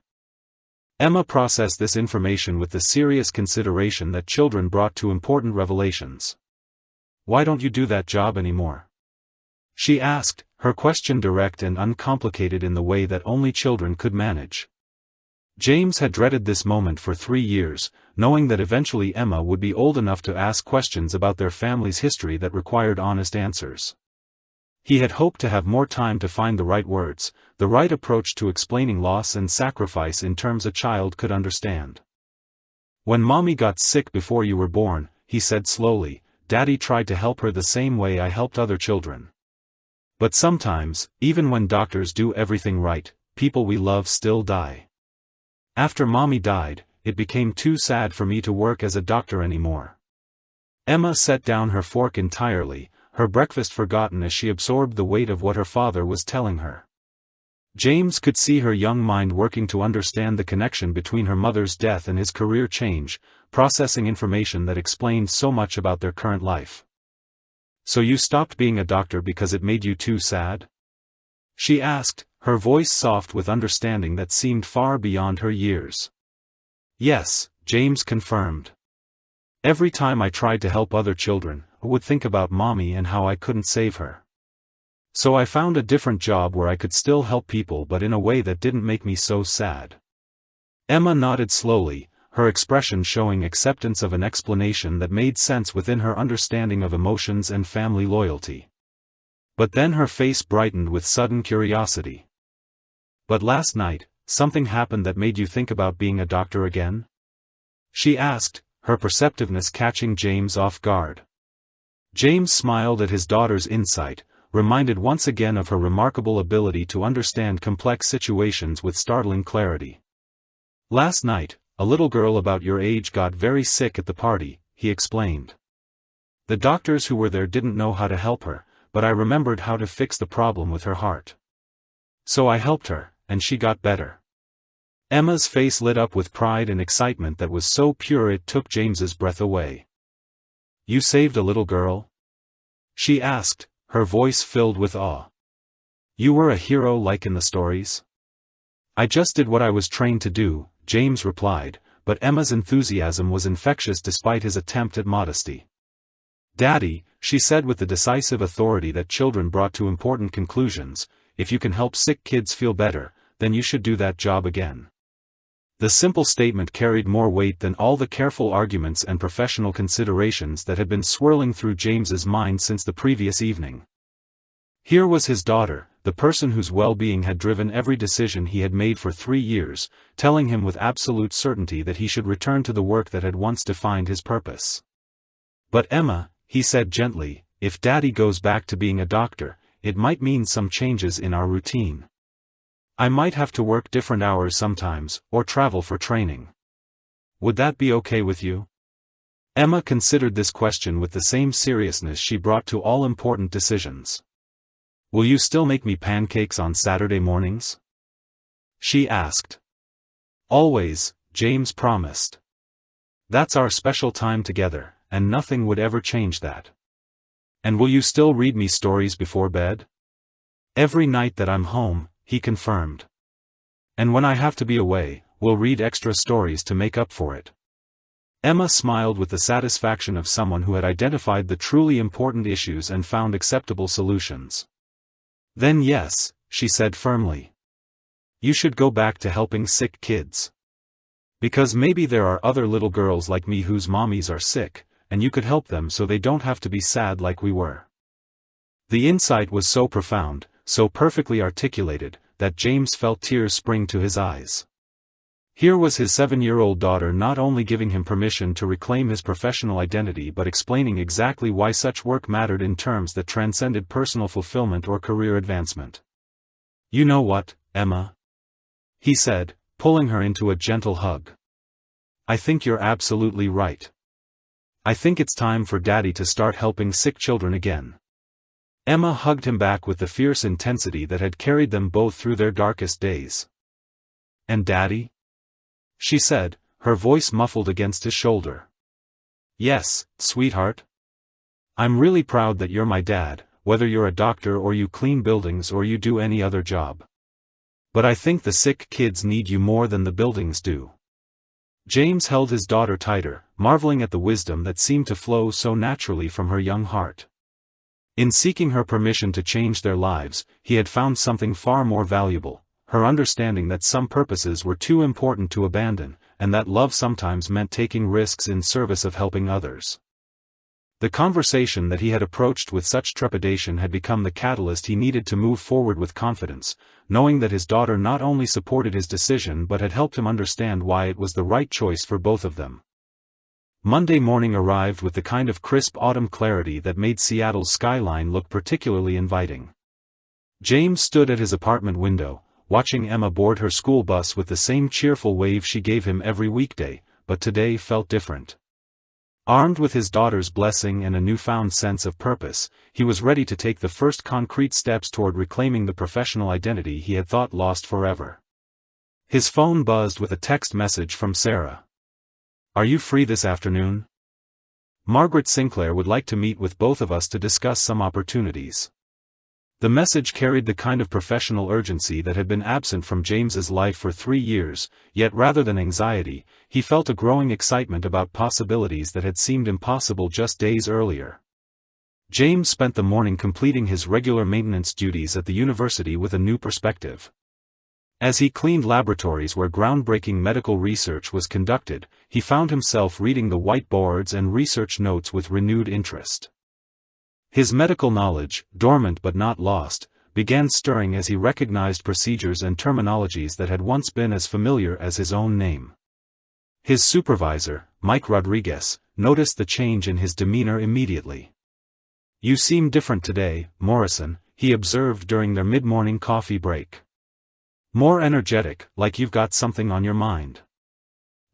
Emma processed this information with the serious consideration that children brought to important revelations. "Why don't you do that job anymore?" she asked, her question direct and uncomplicated in the way that only children could manage. James had dreaded this moment for 3 years, knowing that eventually Emma would be old enough to ask questions about their family's history that required honest answers. He had hoped to have more time to find the right words, the right approach to explaining loss and sacrifice in terms a child could understand. "When Mommy got sick before you were born," he said slowly, "Daddy tried to help her the same way I helped other children. But sometimes, even when doctors do everything right, people we love still die. After Mommy died, it became too sad for me to work as a doctor anymore." Emma set down her fork entirely, her breakfast forgotten as she absorbed the weight of what her father was telling her. James could see her young mind working to understand the connection between her mother's death and his career change, processing information that explained so much about their current life. "So you stopped being a doctor because it made you too sad?" she asked, her voice soft with understanding that seemed far beyond her years. "Yes," James confirmed. "Every time I tried to help other children, I would think about Mommy and how I couldn't save her. So I found a different job where I could still help people but in a way that didn't make me so sad." Emma nodded slowly, her expression showing acceptance of an explanation that made sense within her understanding of emotions and family loyalty. But then her face brightened with sudden curiosity. "But last night, something happened that made you think about being a doctor again?" she asked, her perceptiveness catching James off guard. James smiled at his daughter's insight, reminded once again of her remarkable ability to understand complex situations with startling clarity. "Last night, a little girl about your age got very sick at the party," he explained. "The doctors who were there didn't know how to help her, but I remembered how to fix the problem with her heart. So I helped her, and she got better." Emma's face lit up with pride and excitement that was so pure it took James's breath away. "You saved a little girl?" she asked, her voice filled with awe. "You were a hero like in the stories?" "I just did what I was trained to do," James replied, but Emma's enthusiasm was infectious despite his attempt at modesty. "Daddy," she said with the decisive authority that children brought to important conclusions, "if you can help sick kids feel better, then you should do that job again." The simple statement carried more weight than all the careful arguments and professional considerations that had been swirling through James's mind since the previous evening. Here was his daughter, the person whose well-being had driven every decision he had made for 3 years, telling him with absolute certainty that he should return to the work that had once defined his purpose. "But Emma," he said gently, "if Daddy goes back to being a doctor, it might mean some changes in our routine. I might have to work different hours sometimes, or travel for training. Would that be okay with you?" Emma considered this question with the same seriousness she brought to all important decisions. "Will you still make me pancakes on Saturday mornings?" she asked. "Always," James promised. "That's our special time together, and nothing would ever change that." "And will you still read me stories before bed?" "Every night that I'm home," he confirmed. "And when I have to be away, we'll read extra stories to make up for it." Emma smiled with the satisfaction of someone who had identified the truly important issues and found acceptable solutions. "Then yes," she said firmly. "You should go back to helping sick kids. Because maybe there are other little girls like me whose mommies are sick, and you could help them so they don't have to be sad like we were." The insight was so profound, so perfectly articulated, that James felt tears spring to his eyes. Here was his 7-year-old daughter not only giving him permission to reclaim his professional identity but explaining exactly why such work mattered in terms that transcended personal fulfillment or career advancement. "You know what, Emma?" he said, pulling her into a gentle hug. "I think you're absolutely right. I think it's time for Daddy to start helping sick children again." Emma hugged him back with the fierce intensity that had carried them both through their darkest days. "And Daddy?" she said, her voice muffled against his shoulder. "Yes, sweetheart. I'm really proud that you're my dad, whether you're a doctor or you clean buildings or you do any other job. But I think the sick kids need you more than the buildings do." James held his daughter tighter, marveling at the wisdom that seemed to flow so naturally from her young heart. In seeking her permission to change their lives, he had found something far more valuable, her understanding that some purposes were too important to abandon, and that love sometimes meant taking risks in service of helping others. The conversation that he had approached with such trepidation had become the catalyst he needed to move forward with confidence, knowing that his daughter not only supported his decision but had helped him understand why it was the right choice for both of them. Monday morning arrived with the kind of crisp autumn clarity that made Seattle's skyline look particularly inviting. James stood at his apartment window, watching Emma board her school bus with the same cheerful wave she gave him every weekday, but today felt different. Armed with his daughter's blessing and a newfound sense of purpose, he was ready to take the first concrete steps toward reclaiming the professional identity he had thought lost forever. His phone buzzed with a text message from Sarah. "Are you free this afternoon? Margaret Sinclair would like to meet with both of us to discuss some opportunities." The message carried the kind of professional urgency that had been absent from James's life for 3 years, yet rather than anxiety, he felt a growing excitement about possibilities that had seemed impossible just days earlier. James spent the morning completing his regular maintenance duties at the university with a new perspective. As he cleaned laboratories where groundbreaking medical research was conducted, he found himself reading the whiteboards and research notes with renewed interest. His medical knowledge, dormant but not lost, began stirring as he recognized procedures and terminologies that had once been as familiar as his own name. His supervisor, Mike Rodriguez, noticed the change in his demeanor immediately. "You seem different today, Morrison," he observed during their mid-morning coffee break. "More energetic, like you've got something on your mind."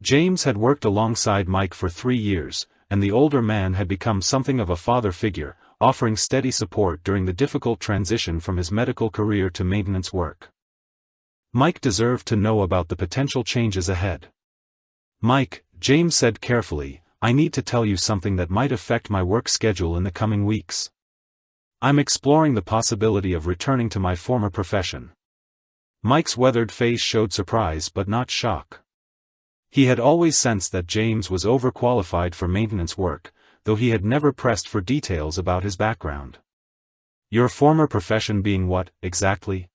James had worked alongside Mike for 3 years, and the older man had become something of a father figure, offering steady support during the difficult transition from his medical career to maintenance work. Mike deserved to know about the potential changes ahead. "Mike," James said carefully, "I need to tell you something that might affect my work schedule in the coming weeks. I'm exploring the possibility of returning to my former profession." Mike's weathered face showed surprise but not shock. He had always sensed that James was overqualified for maintenance work, though he had never pressed for details about his background. "Your former profession being what, exactly?"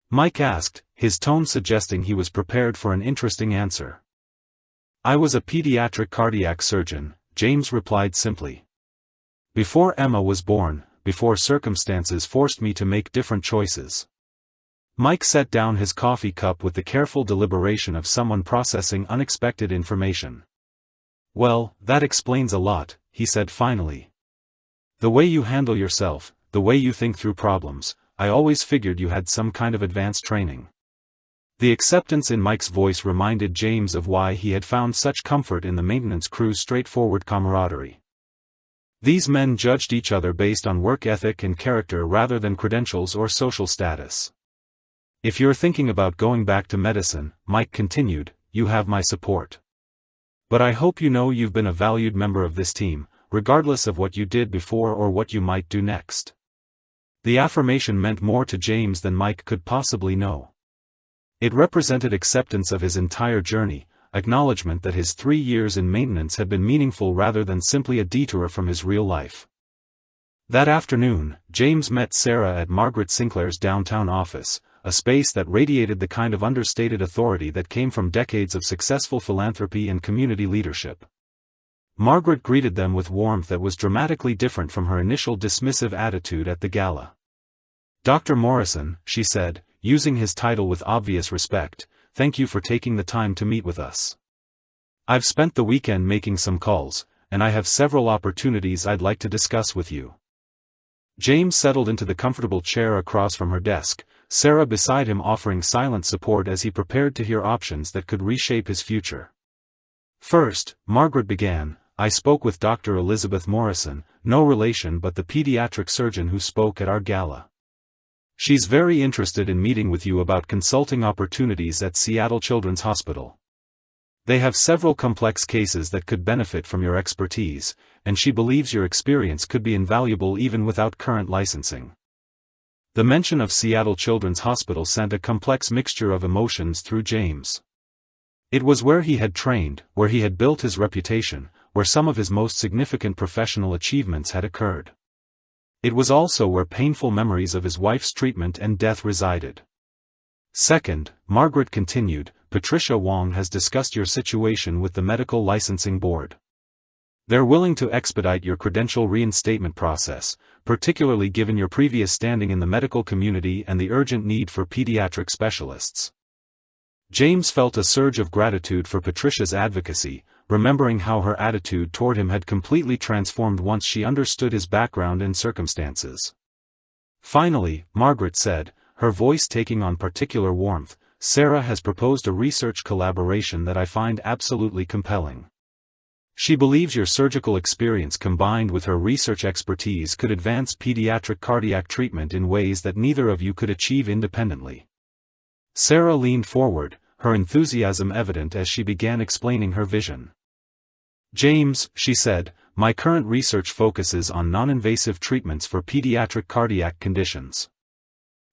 Mike asked, his tone suggesting he was prepared for an interesting answer. "I was a pediatric cardiac surgeon," James replied simply. "Before Emma was born, before circumstances forced me to make different choices." Mike set down his coffee cup with the careful deliberation of someone processing unexpected information. "Well, that explains a lot," he said finally. "The way you handle yourself, the way you think through problems, I always figured you had some kind of advanced training." The acceptance in Mike's voice reminded James of why he had found such comfort in the maintenance crew's straightforward camaraderie. These men judged each other based on work ethic and character rather than credentials or social status. "If you're thinking about going back to medicine," Mike continued, "you have my support. But I hope you know you've been a valued member of this team, regardless of what you did before or what you might do next." The affirmation meant more to James than Mike could possibly know. It represented acceptance of his entire journey, acknowledgement that his 3 years in maintenance had been meaningful rather than simply a detour from his real life. That afternoon, James met Sarah at Margaret Sinclair's downtown office, a space that radiated the kind of understated authority that came from decades of successful philanthropy and community leadership. Margaret greeted them with warmth that was dramatically different from her initial dismissive attitude at the gala. "Dr. Morrison," she said, using his title with obvious respect, "thank you for taking the time to meet with us. I've spent the weekend making some calls, and I have several opportunities I'd like to discuss with you." James settled into the comfortable chair across from her desk, Sarah beside him offering silent support as he prepared to hear options that could reshape his future. "First," Margaret began, "I spoke with Dr. Elizabeth Morrison, no relation but the pediatric surgeon who spoke at our gala. She's very interested in meeting with you about consulting opportunities at Seattle Children's Hospital. They have several complex cases that could benefit from your expertise, and she believes your experience could be invaluable even without current licensing." The mention of Seattle Children's Hospital sent a complex mixture of emotions through James. It was where he had trained, where he had built his reputation, where some of his most significant professional achievements had occurred. It was also where painful memories of his wife's treatment and death resided. "Second," Margaret continued, "Patricia Wong has discussed your situation with the Medical Licensing Board. They're willing to expedite your credential reinstatement process, particularly given your previous standing in the medical community and the urgent need for pediatric specialists." James felt a surge of gratitude for Patricia's advocacy, remembering how her attitude toward him had completely transformed once she understood his background and circumstances. Finally, Margaret said, her voice taking on particular warmth, "Sarah has proposed a research collaboration that I find absolutely compelling. She believes your surgical experience combined with her research expertise could advance pediatric cardiac treatment in ways that neither of you could achieve independently." Sarah leaned forward, her enthusiasm evident as she began explaining her vision. "James," she said, "my current research focuses on non-invasive treatments for pediatric cardiac conditions.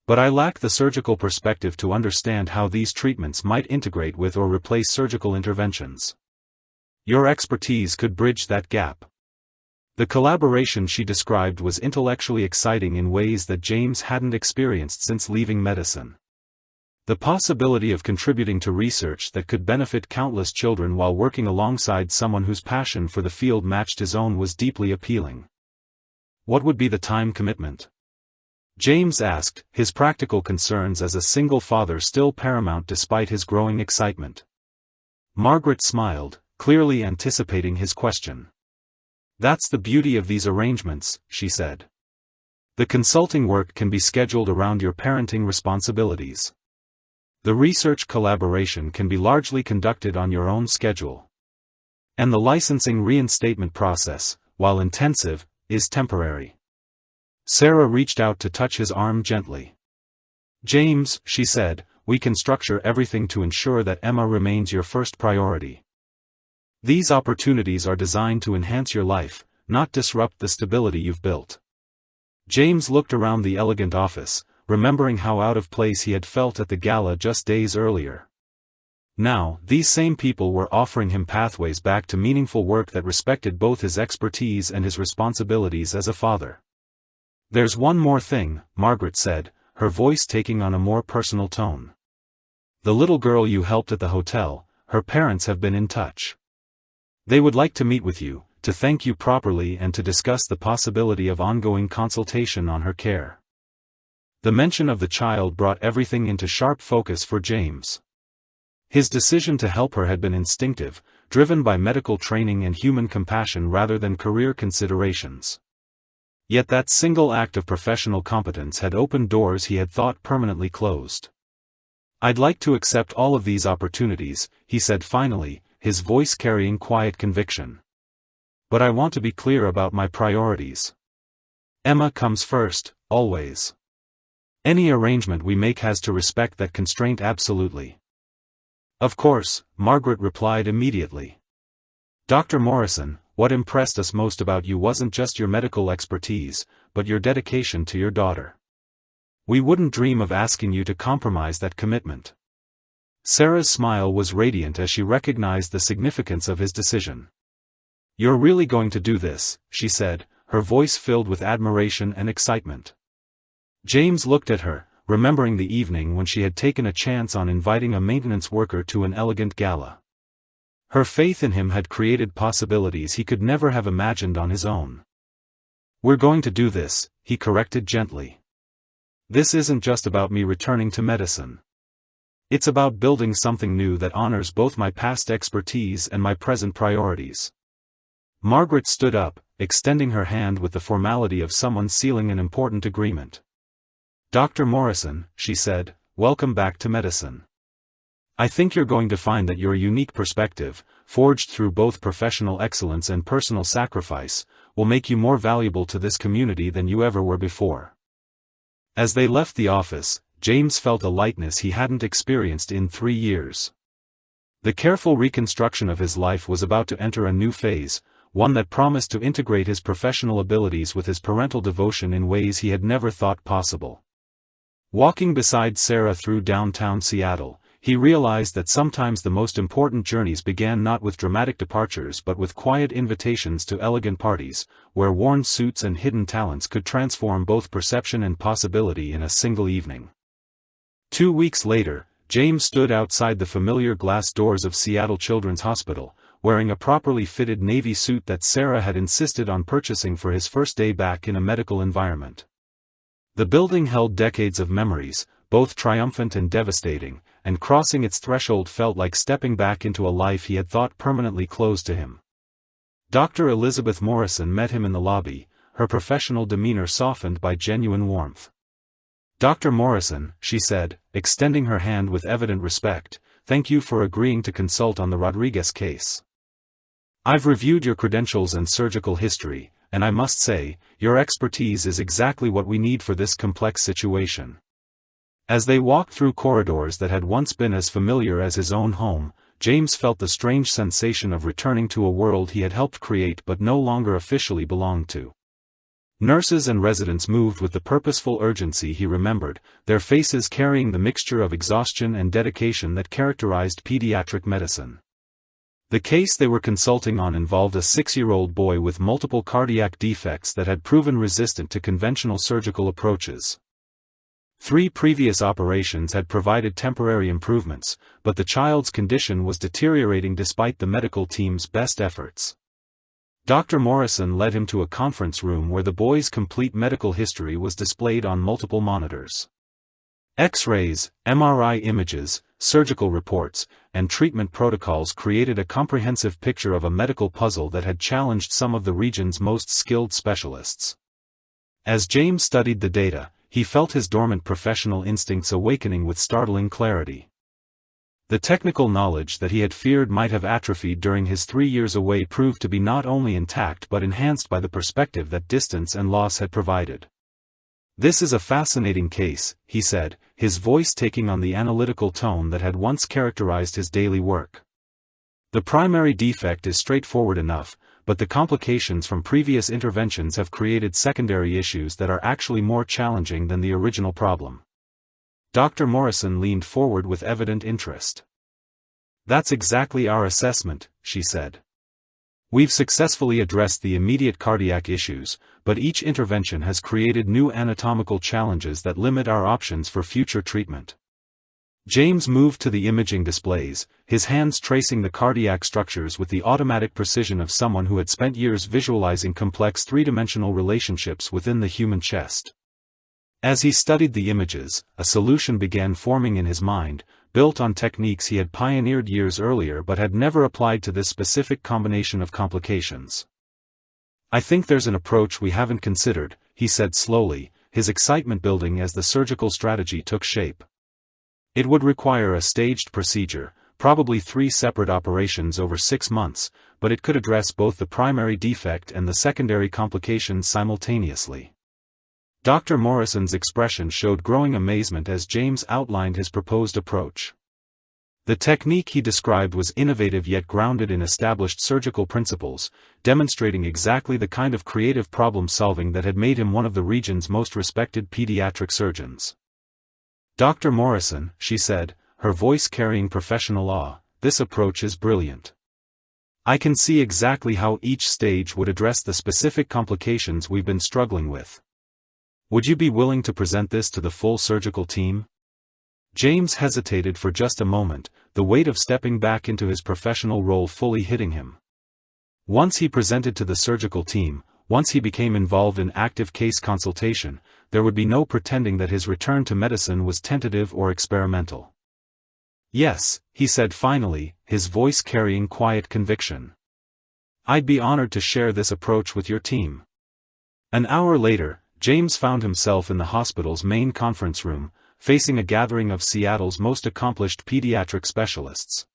But I lack the surgical perspective to understand how these treatments might integrate with or replace surgical interventions. Your expertise could bridge that gap." The collaboration she described was intellectually exciting in ways that James hadn't experienced since leaving medicine. The possibility of contributing to research that could benefit countless children while working alongside someone whose passion for the field matched his own was deeply appealing. What would be the time commitment? James asked, his practical concerns as a single father still paramount despite his growing excitement. Margaret smiled, clearly anticipating his question. That's the beauty of these arrangements, she said. The consulting work can be scheduled around your parenting responsibilities. The research collaboration can be largely conducted on your own schedule. And the licensing reinstatement process, while intensive, is temporary. Sarah reached out to touch his arm gently. James, she said, we can structure everything to ensure that Emma remains your first priority. These opportunities are designed to enhance your life, not disrupt the stability you've built. James looked around the elegant office, remembering how out of place he had felt at the gala just days earlier. Now, these same people were offering him pathways back to meaningful work that respected both his expertise and his responsibilities as a father. There's one more thing, Margaret said, her voice taking on a more personal tone. The little girl you helped at the hotel, her parents have been in touch. They would like to meet with you, to thank you properly and to discuss the possibility of ongoing consultation on her care. The mention of the child brought everything into sharp focus for James. His decision to help her had been instinctive, driven by medical training and human compassion rather than career considerations. Yet that single act of professional competence had opened doors he had thought permanently closed. I'd like to accept all of these opportunities, he said finally, his voice carrying quiet conviction. But I want to be clear about my priorities. Emma comes first, always. Any arrangement we make has to respect that constraint absolutely. Of course, Margaret replied immediately. Dr. Morrison, what impressed us most about you wasn't just your medical expertise, but your dedication to your daughter. We wouldn't dream of asking you to compromise that commitment. Sarah's smile was radiant as she recognized the significance of his decision. You're really going to do this, she said, her voice filled with admiration and excitement. James looked at her, remembering the evening when she had taken a chance on inviting a maintenance worker to an elegant gala. Her faith in him had created possibilities he could never have imagined on his own. We're going to do this, he corrected gently. This isn't just about me returning to medicine. It's about building something new that honors both my past expertise and my present priorities. Margaret stood up, extending her hand with the formality of someone sealing an important agreement. Dr. Morrison, she said, welcome back to medicine. I think you're going to find that your unique perspective, forged through both professional excellence and personal sacrifice, will make you more valuable to this community than you ever were before. As they left the office, James felt a lightness he hadn't experienced in 3 years. The careful reconstruction of his life was about to enter a new phase, one that promised to integrate his professional abilities with his parental devotion in ways he had never thought possible. Walking beside Sarah through downtown Seattle, he realized that sometimes the most important journeys began not with dramatic departures but with quiet invitations to elegant parties, where worn suits and hidden talents could transform both perception and possibility in a single evening. 2 weeks later, James stood outside the familiar glass doors of Seattle Children's Hospital, wearing a properly fitted navy suit that Sarah had insisted on purchasing for his first day back in a medical environment. The building held decades of memories, both triumphant and devastating, and crossing its threshold felt like stepping back into a life he had thought permanently closed to him. Dr. Elizabeth Morrison met him in the lobby, her professional demeanor softened by genuine warmth. Dr. Morrison, she said, extending her hand with evident respect, thank you for agreeing to consult on the Rodriguez case. I've reviewed your credentials and surgical history, and I must say, your expertise is exactly what we need for this complex situation. As they walked through corridors that had once been as familiar as his own home, James felt the strange sensation of returning to a world he had helped create but no longer officially belonged to. Nurses and residents moved with the purposeful urgency he remembered, their faces carrying the mixture of exhaustion and dedication that characterized pediatric medicine. The case they were consulting on involved a 6-year-old boy with multiple cardiac defects that had proven resistant to conventional surgical approaches. 3 previous operations had provided temporary improvements, but the child's condition was deteriorating despite the medical team's best efforts. Dr. Morrison led him to a conference room where the boy's complete medical history was displayed on multiple monitors. X-rays, MRI images, surgical reports, and treatment protocols created a comprehensive picture of a medical puzzle that had challenged some of the region's most skilled specialists. As James studied the data, he felt his dormant professional instincts awakening with startling clarity. The technical knowledge that he had feared might have atrophied during his 3 years away proved to be not only intact but enhanced by the perspective that distance and loss had provided. "This is a fascinating case," he said, his voice taking on the analytical tone that had once characterized his daily work. "The primary defect is straightforward enough, but the complications from previous interventions have created secondary issues that are actually more challenging than the original problem." Dr. Morrison leaned forward with evident interest. "That's exactly our assessment," she said. "We've successfully addressed the immediate cardiac issues, but each intervention has created new anatomical challenges that limit our options for future treatment." James moved to the imaging displays, his hands tracing the cardiac structures with the automatic precision of someone who had spent years visualizing complex three-dimensional relationships within the human chest. As he studied the images, a solution began forming in his mind, built on techniques he had pioneered years earlier but had never applied to this specific combination of complications. "I think there's an approach we haven't considered," he said slowly, his excitement building as the surgical strategy took shape. "It would require a staged procedure, probably 3 separate operations over 6 months, but it could address both the primary defect and the secondary complications simultaneously." Dr. Morrison's expression showed growing amazement as James outlined his proposed approach. The technique he described was innovative yet grounded in established surgical principles, demonstrating exactly the kind of creative problem-solving that had made him one of the region's most respected pediatric surgeons. "Dr. Morrison," she said, her voice carrying professional awe, "this approach is brilliant. I can see exactly how each stage would address the specific complications we've been struggling with. Would you be willing to present this to the full surgical team?" James hesitated for just a moment, the weight of stepping back into his professional role fully hitting him. Once he presented to the surgical team, once he became involved in active case consultation, there would be no pretending that his return to medicine was tentative or experimental. "Yes," he said finally, his voice carrying quiet conviction. "I'd be honored to share this approach with your team." An hour later, James found himself in the hospital's main conference room, facing a gathering of Seattle's most accomplished pediatric specialists.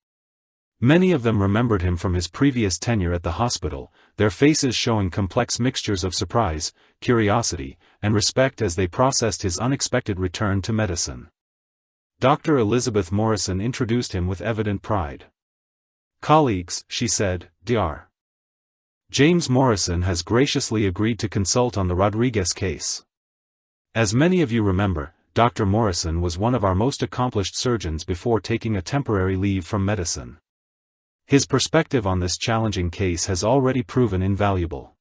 Many of them remembered him from his previous tenure at the hospital, their faces showing complex mixtures of surprise, curiosity, and respect as they processed his unexpected return to medicine. Dr. Elizabeth Morrison introduced him with evident pride. "Colleagues," she said, Dr. James Morrison has graciously agreed to consult on the Rodriguez case. As many of you remember, Dr. Morrison was one of our most accomplished surgeons before taking a temporary leave from medicine. His perspective on this challenging case has already proven invaluable."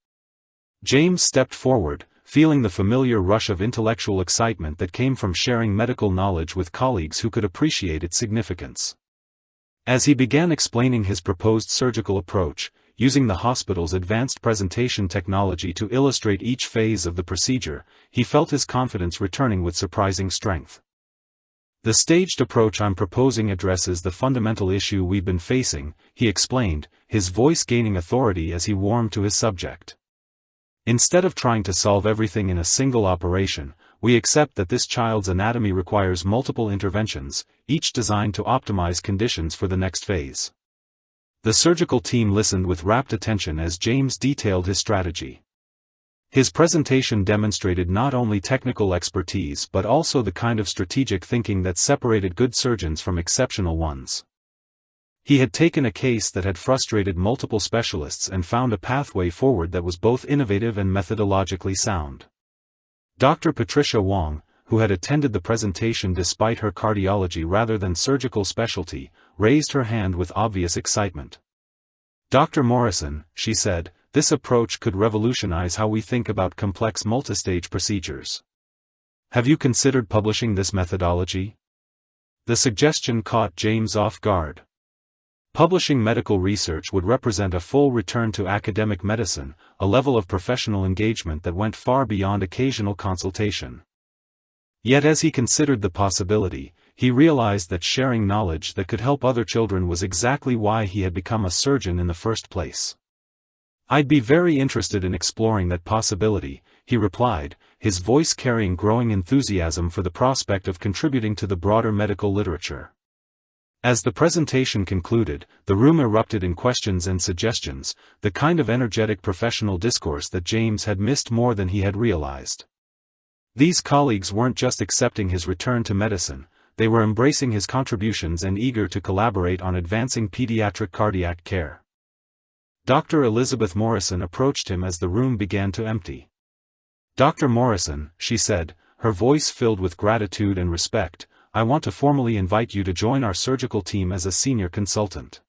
James stepped forward, feeling the familiar rush of intellectual excitement that came from sharing medical knowledge with colleagues who could appreciate its significance. As he began explaining his proposed surgical approach, using the hospital's advanced presentation technology to illustrate each phase of the procedure, he felt his confidence returning with surprising strength. "The staged approach I'm proposing addresses the fundamental issue we've been facing," he explained, his voice gaining authority as he warmed to his subject. "Instead of trying to solve everything in a single operation, we accept that this child's anatomy requires multiple interventions, each designed to optimize conditions for the next phase." The surgical team listened with rapt attention as James detailed his strategy. His presentation demonstrated not only technical expertise but also the kind of strategic thinking that separated good surgeons from exceptional ones. He had taken a case that had frustrated multiple specialists and found a pathway forward that was both innovative and methodologically sound. Dr. Patricia Wong, who had attended the presentation despite her cardiology rather than surgical specialty, raised her hand with obvious excitement. "Dr. Morrison," she said, "this approach could revolutionize how we think about complex multistage procedures. Have you considered publishing this methodology?" The suggestion caught James off guard. Publishing medical research would represent a full return to academic medicine, a level of professional engagement that went far beyond occasional consultation. Yet as he considered the possibility, he realized that sharing knowledge that could help other children was exactly why he had become a surgeon in the first place. "I'd be very interested in exploring that possibility," he replied, his voice carrying growing enthusiasm for the prospect of contributing to the broader medical literature. As the presentation concluded, the room erupted in questions and suggestions, the kind of energetic professional discourse that James had missed more than he had realized. These colleagues weren't just accepting his return to medicine, they were embracing his contributions and eager to collaborate on advancing pediatric cardiac care. Dr. Elizabeth Morrison approached him as the room began to empty. "Dr. Morrison," she said, her voice filled with gratitude and respect, "I want to formally invite you to join our surgical team as a senior consultant.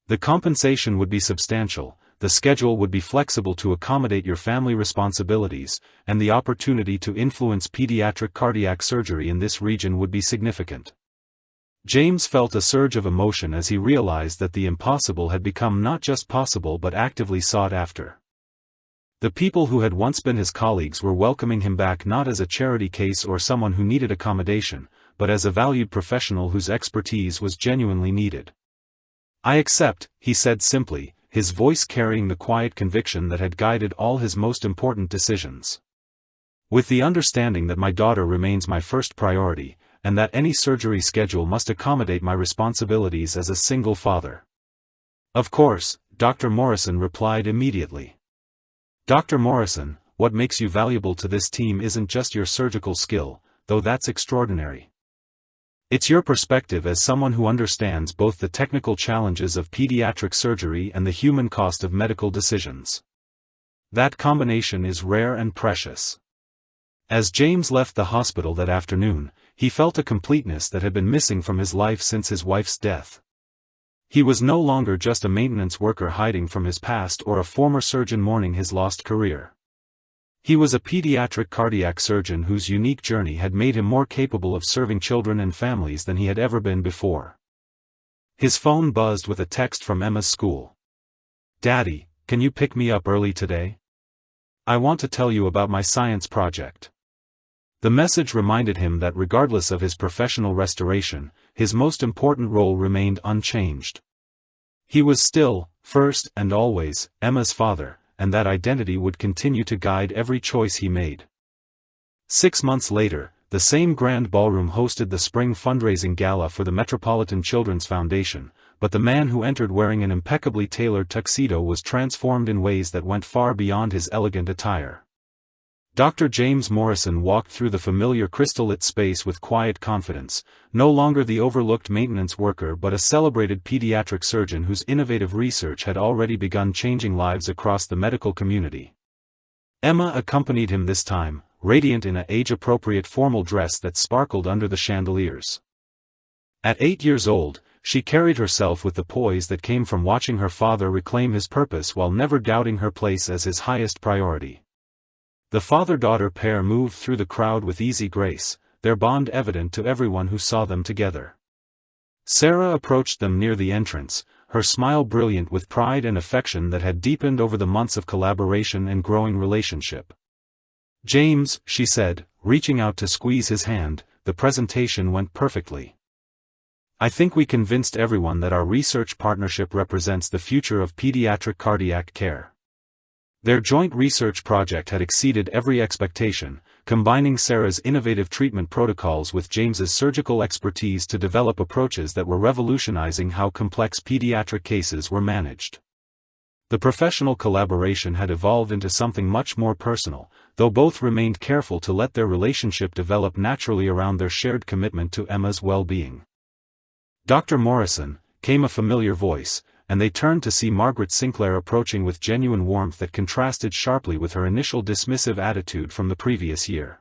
The compensation would be substantial, the schedule would be flexible to accommodate your family responsibilities, and the opportunity to influence pediatric cardiac surgery in this region would be significant." James felt a surge of emotion as he realized that the impossible had become not just possible but actively sought after. The people who had once been his colleagues were welcoming him back not as a charity case or someone who needed accommodation, but as a valued professional whose expertise was genuinely needed. "I accept," he said simply, his voice carrying the quiet conviction that had guided all his most important decisions. "With the understanding that my daughter remains my first priority, and that any surgery schedule must accommodate my responsibilities as a single father." "Of course," Dr. Morrison replied immediately. "Dr. Morrison, what makes you valuable to this team isn't just your surgical skill, though that's extraordinary. It's your perspective as someone who understands both the technical challenges of pediatric surgery and the human cost of medical decisions. That combination is rare and precious." As James left the hospital that afternoon, he felt a completeness that had been missing from his life since his wife's death. He was no longer just a maintenance worker hiding from his past or a former surgeon mourning his lost career. He was a pediatric cardiac surgeon whose unique journey had made him more capable of serving children and families than he had ever been before. His phone buzzed with a text from Emma's school. "Daddy, can you pick me up early today? I want to tell you about my science project." The message reminded him that regardless of his professional restoration, his most important role remained unchanged. He was still, first and always, Emma's father, and that identity would continue to guide every choice he made. 6 months later, the same grand ballroom hosted the spring fundraising gala for the Metropolitan Children's Foundation, but the man who entered wearing an impeccably tailored tuxedo was transformed in ways that went far beyond his elegant attire. Dr. James Morrison walked through the familiar crystal-lit space with quiet confidence, no longer the overlooked maintenance worker but a celebrated pediatric surgeon whose innovative research had already begun changing lives across the medical community. Emma accompanied him this time, radiant in an age-appropriate formal dress that sparkled under the chandeliers. At 8 years old, she carried herself with the poise that came from watching her father reclaim his purpose while never doubting her place as his highest priority. The father-daughter pair moved through the crowd with easy grace, their bond evident to everyone who saw them together. Sarah approached them near the entrance, her smile brilliant with pride and affection that had deepened over the months of collaboration and growing relationship. "James," she said, reaching out to squeeze his hand, "the presentation went perfectly. I think we convinced everyone that our research partnership represents the future of pediatric cardiac care." Their joint research project had exceeded every expectation, combining Sarah's innovative treatment protocols with James's surgical expertise to develop approaches that were revolutionizing how complex pediatric cases were managed. The professional collaboration had evolved into something much more personal, though both remained careful to let their relationship develop naturally around their shared commitment to Emma's well-being. "Dr. Morrison," came a familiar voice, and they turned to see Margaret Sinclair approaching with genuine warmth that contrasted sharply with her initial dismissive attitude from the previous year.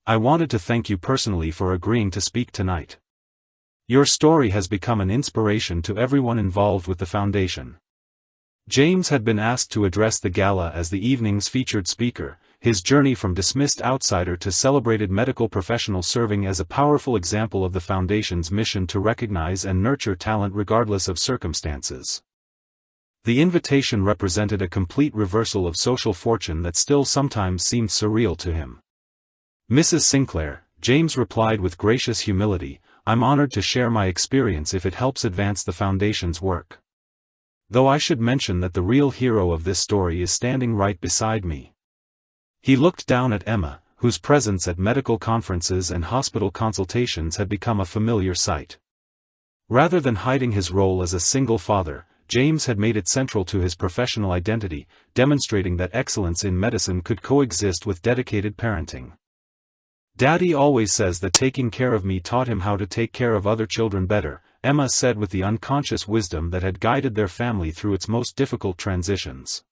"I wanted to thank you personally for agreeing to speak tonight. Your story has become an inspiration to everyone involved with the foundation." James had been asked to address the gala as the evening's featured speaker, his journey from dismissed outsider to celebrated medical professional serving as a powerful example of the Foundation's mission to recognize and nurture talent regardless of circumstances. The invitation represented a complete reversal of social fortune that still sometimes seemed surreal to him. Mrs. Sinclair, James replied with gracious humility, "I'm honored to share my experience if it helps advance the Foundation's work. Though I should mention that the real hero of this story is standing right beside me." He looked down at Emma, whose presence at medical conferences and hospital consultations had become a familiar sight. Rather than hiding his role as a single father, James had made it central to his professional identity, demonstrating that excellence in medicine could coexist with dedicated parenting. "Daddy always says that taking care of me taught him how to take care of other children better," Emma said with the unconscious wisdom that had guided their family through its most difficult transitions.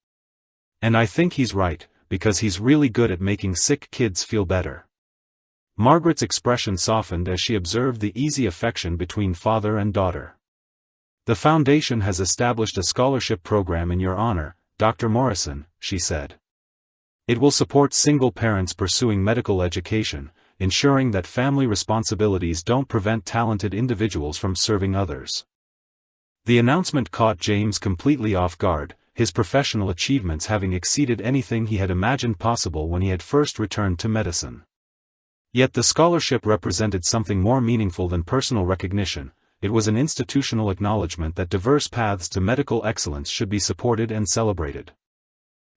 "And I think he's right, because he's really good at making sick kids feel better." Margaret's expression softened as she observed the easy affection between father and daughter. "The Foundation has established a scholarship program in your honor, Dr. Morrison," she said. "It will support single parents pursuing medical education, ensuring that family responsibilities don't prevent talented individuals from serving others." The announcement caught James completely off guard, his professional achievements having exceeded anything he had imagined possible when he had first returned to medicine. Yet the scholarship represented something more meaningful than personal recognition. It was an institutional acknowledgement that diverse paths to medical excellence should be supported and celebrated.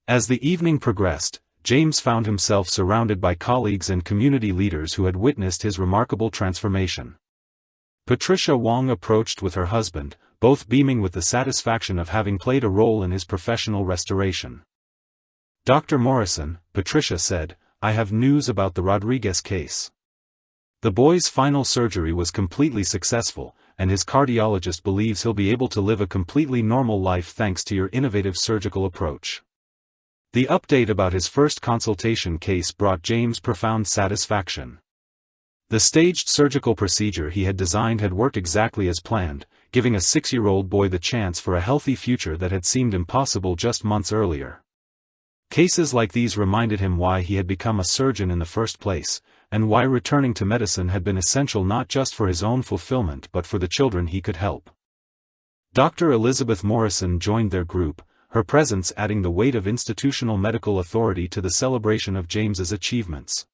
As the evening progressed, James found himself surrounded by colleagues and community leaders who had witnessed his remarkable transformation. Patricia Wong approached with her husband, both beaming with the satisfaction of having played a role in his professional restoration. "Dr. Morrison," Patricia said, "I have news about the Rodriguez case. The boy's final surgery was completely successful, and his cardiologist believes he'll be able to live a completely normal life thanks to your innovative surgical approach." The update about his first consultation case brought James profound satisfaction. The staged surgical procedure he had designed had worked exactly as planned, giving a 6-year-old boy the chance for a healthy future that had seemed impossible just months earlier. Cases like these reminded him why he had become a surgeon in the first place, and why returning to medicine had been essential not just for his own fulfillment but for the children he could help. Dr. Elizabeth Morrison joined their group, her presence adding the weight of institutional medical authority to the celebration of James's achievements.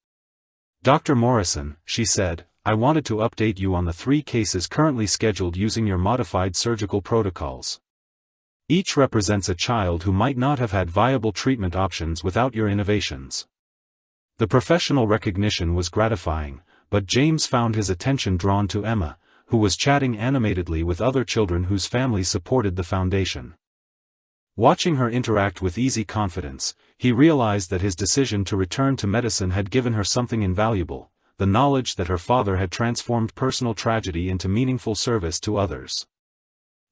"Dr. Morrison," she said, "I wanted to update you on the 3 cases currently scheduled using your modified surgical protocols. Each represents a child who might not have had viable treatment options without your innovations." The professional recognition was gratifying, but James found his attention drawn to Emma, who was chatting animatedly with other children whose families supported the Foundation. Watching her interact with easy confidence, he realized that his decision to return to medicine had given her something invaluable, the knowledge that her father had transformed personal tragedy into meaningful service to others.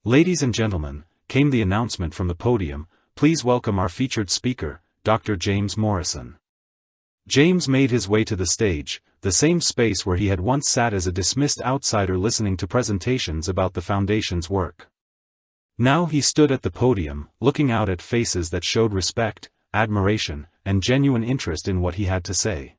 "Ladies and gentlemen," came the announcement from the podium, "please welcome our featured speaker, Dr. James Morrison." James made his way to the stage, the same space where he had once sat as a dismissed outsider listening to presentations about the Foundation's work. Now he stood at the podium, looking out at faces that showed respect, admiration, and genuine interest in what he had to say.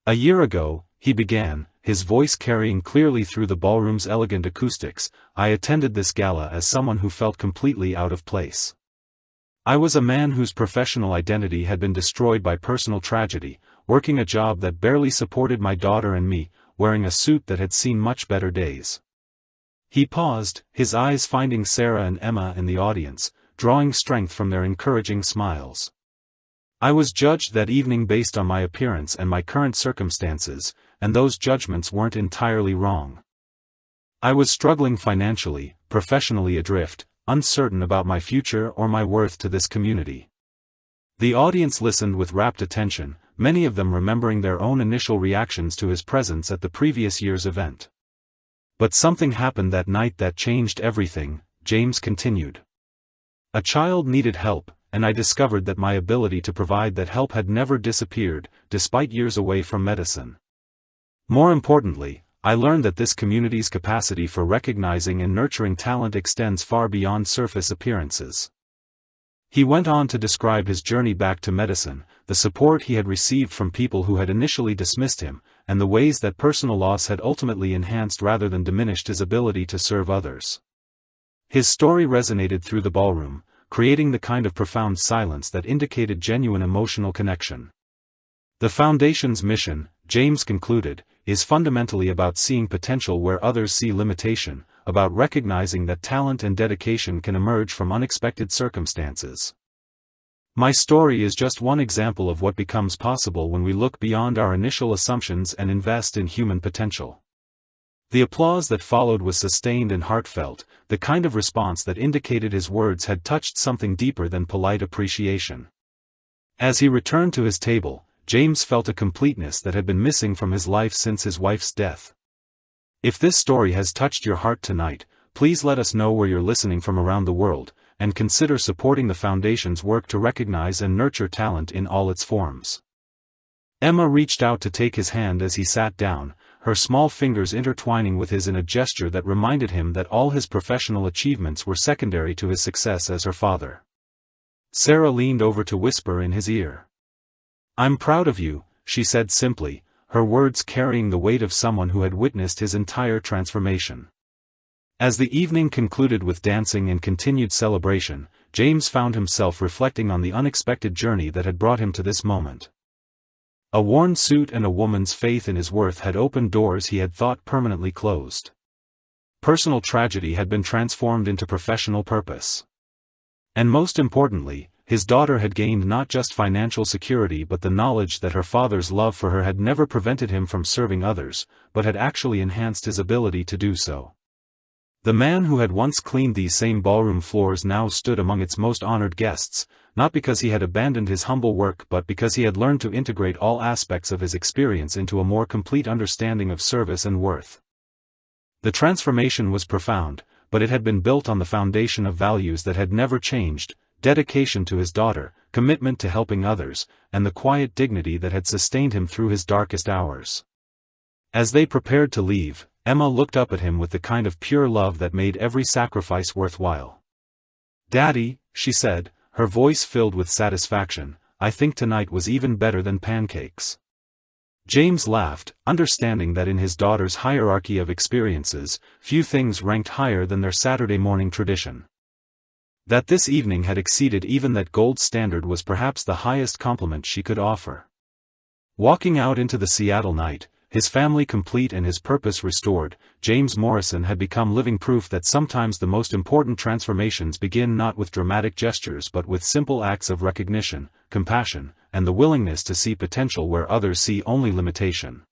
"A year ago," he began, his voice carrying clearly through the ballroom's elegant acoustics, "I attended this gala as someone who felt completely out of place. I was a man whose professional identity had been destroyed by personal tragedy, working a job that barely supported my daughter and me, wearing a suit that had seen much better days." He paused, his eyes finding Sarah and Emma in the audience, drawing strength from their encouraging smiles. "I was judged that evening based on my appearance and my current circumstances, and those judgments weren't entirely wrong. I was struggling financially, professionally adrift, uncertain about my future or my worth to this community." The audience listened with rapt attention, many of them remembering their own initial reactions to his presence at the previous year's event. "But something happened that night that changed everything," James continued. "A child needed help, and I discovered that my ability to provide that help had never disappeared, despite years away from medicine. More importantly, I learned that this community's capacity for recognizing and nurturing talent extends far beyond surface appearances." He went on to describe his journey back to medicine, the support he had received from people who had initially dismissed him, and the ways that personal loss had ultimately enhanced rather than diminished his ability to serve others. His story resonated through the ballroom, creating the kind of profound silence that indicated genuine emotional connection. "The Foundation's mission," James concluded, is fundamentally about seeing potential where others see limitation, about recognizing that talent and dedication can emerge from unexpected circumstances. My story is just one example of what becomes possible when we look beyond our initial assumptions and invest in human potential. The applause that followed was sustained and heartfelt, the kind of response that indicated his words had touched something deeper than polite appreciation. As he returned to his table, James felt a completeness that had been missing from his life since his wife's death. If this story has touched your heart tonight, please let us know where you're listening from around the world, and consider supporting the Foundation's work to recognize and nurture talent in all its forms. Emma reached out to take his hand as he sat down, her small fingers intertwining with his in a gesture that reminded him that all his professional achievements were secondary to his success as her father. Sarah leaned over to whisper in his ear. "I'm proud of you," she said simply, her words carrying the weight of someone who had witnessed his entire transformation. As the evening concluded with dancing and continued celebration, James found himself reflecting on the unexpected journey that had brought him to this moment. A worn suit and a woman's faith in his worth had opened doors he had thought permanently closed. Personal tragedy had been transformed into professional purpose. And most importantly, his daughter had gained not just financial security but the knowledge that her father's love for her had never prevented him from serving others, but had actually enhanced his ability to do so. The man who had once cleaned these same ballroom floors now stood among its most honored guests, not because he had abandoned his humble work but because he had learned to integrate all aspects of his experience into a more complete understanding of service and worth. The transformation was profound, but it had been built on the foundation of values that had never changed: dedication to his daughter, commitment to helping others, and the quiet dignity that had sustained him through his darkest hours. As they prepared to leave, Emma looked up at him with the kind of pure love that made every sacrifice worthwhile. "Daddy," she said, her voice filled with satisfaction, "I think tonight was even better than pancakes." James laughed, understanding that in his daughter's hierarchy of experiences, few things ranked higher than their Saturday morning tradition. That this evening had exceeded even that gold standard was perhaps the highest compliment she could offer. Walking out into the Seattle night, his family complete and his purpose restored, James Morrison had become living proof that sometimes the most important transformations begin not with dramatic gestures but with simple acts of recognition, compassion, and the willingness to see potential where others see only limitation.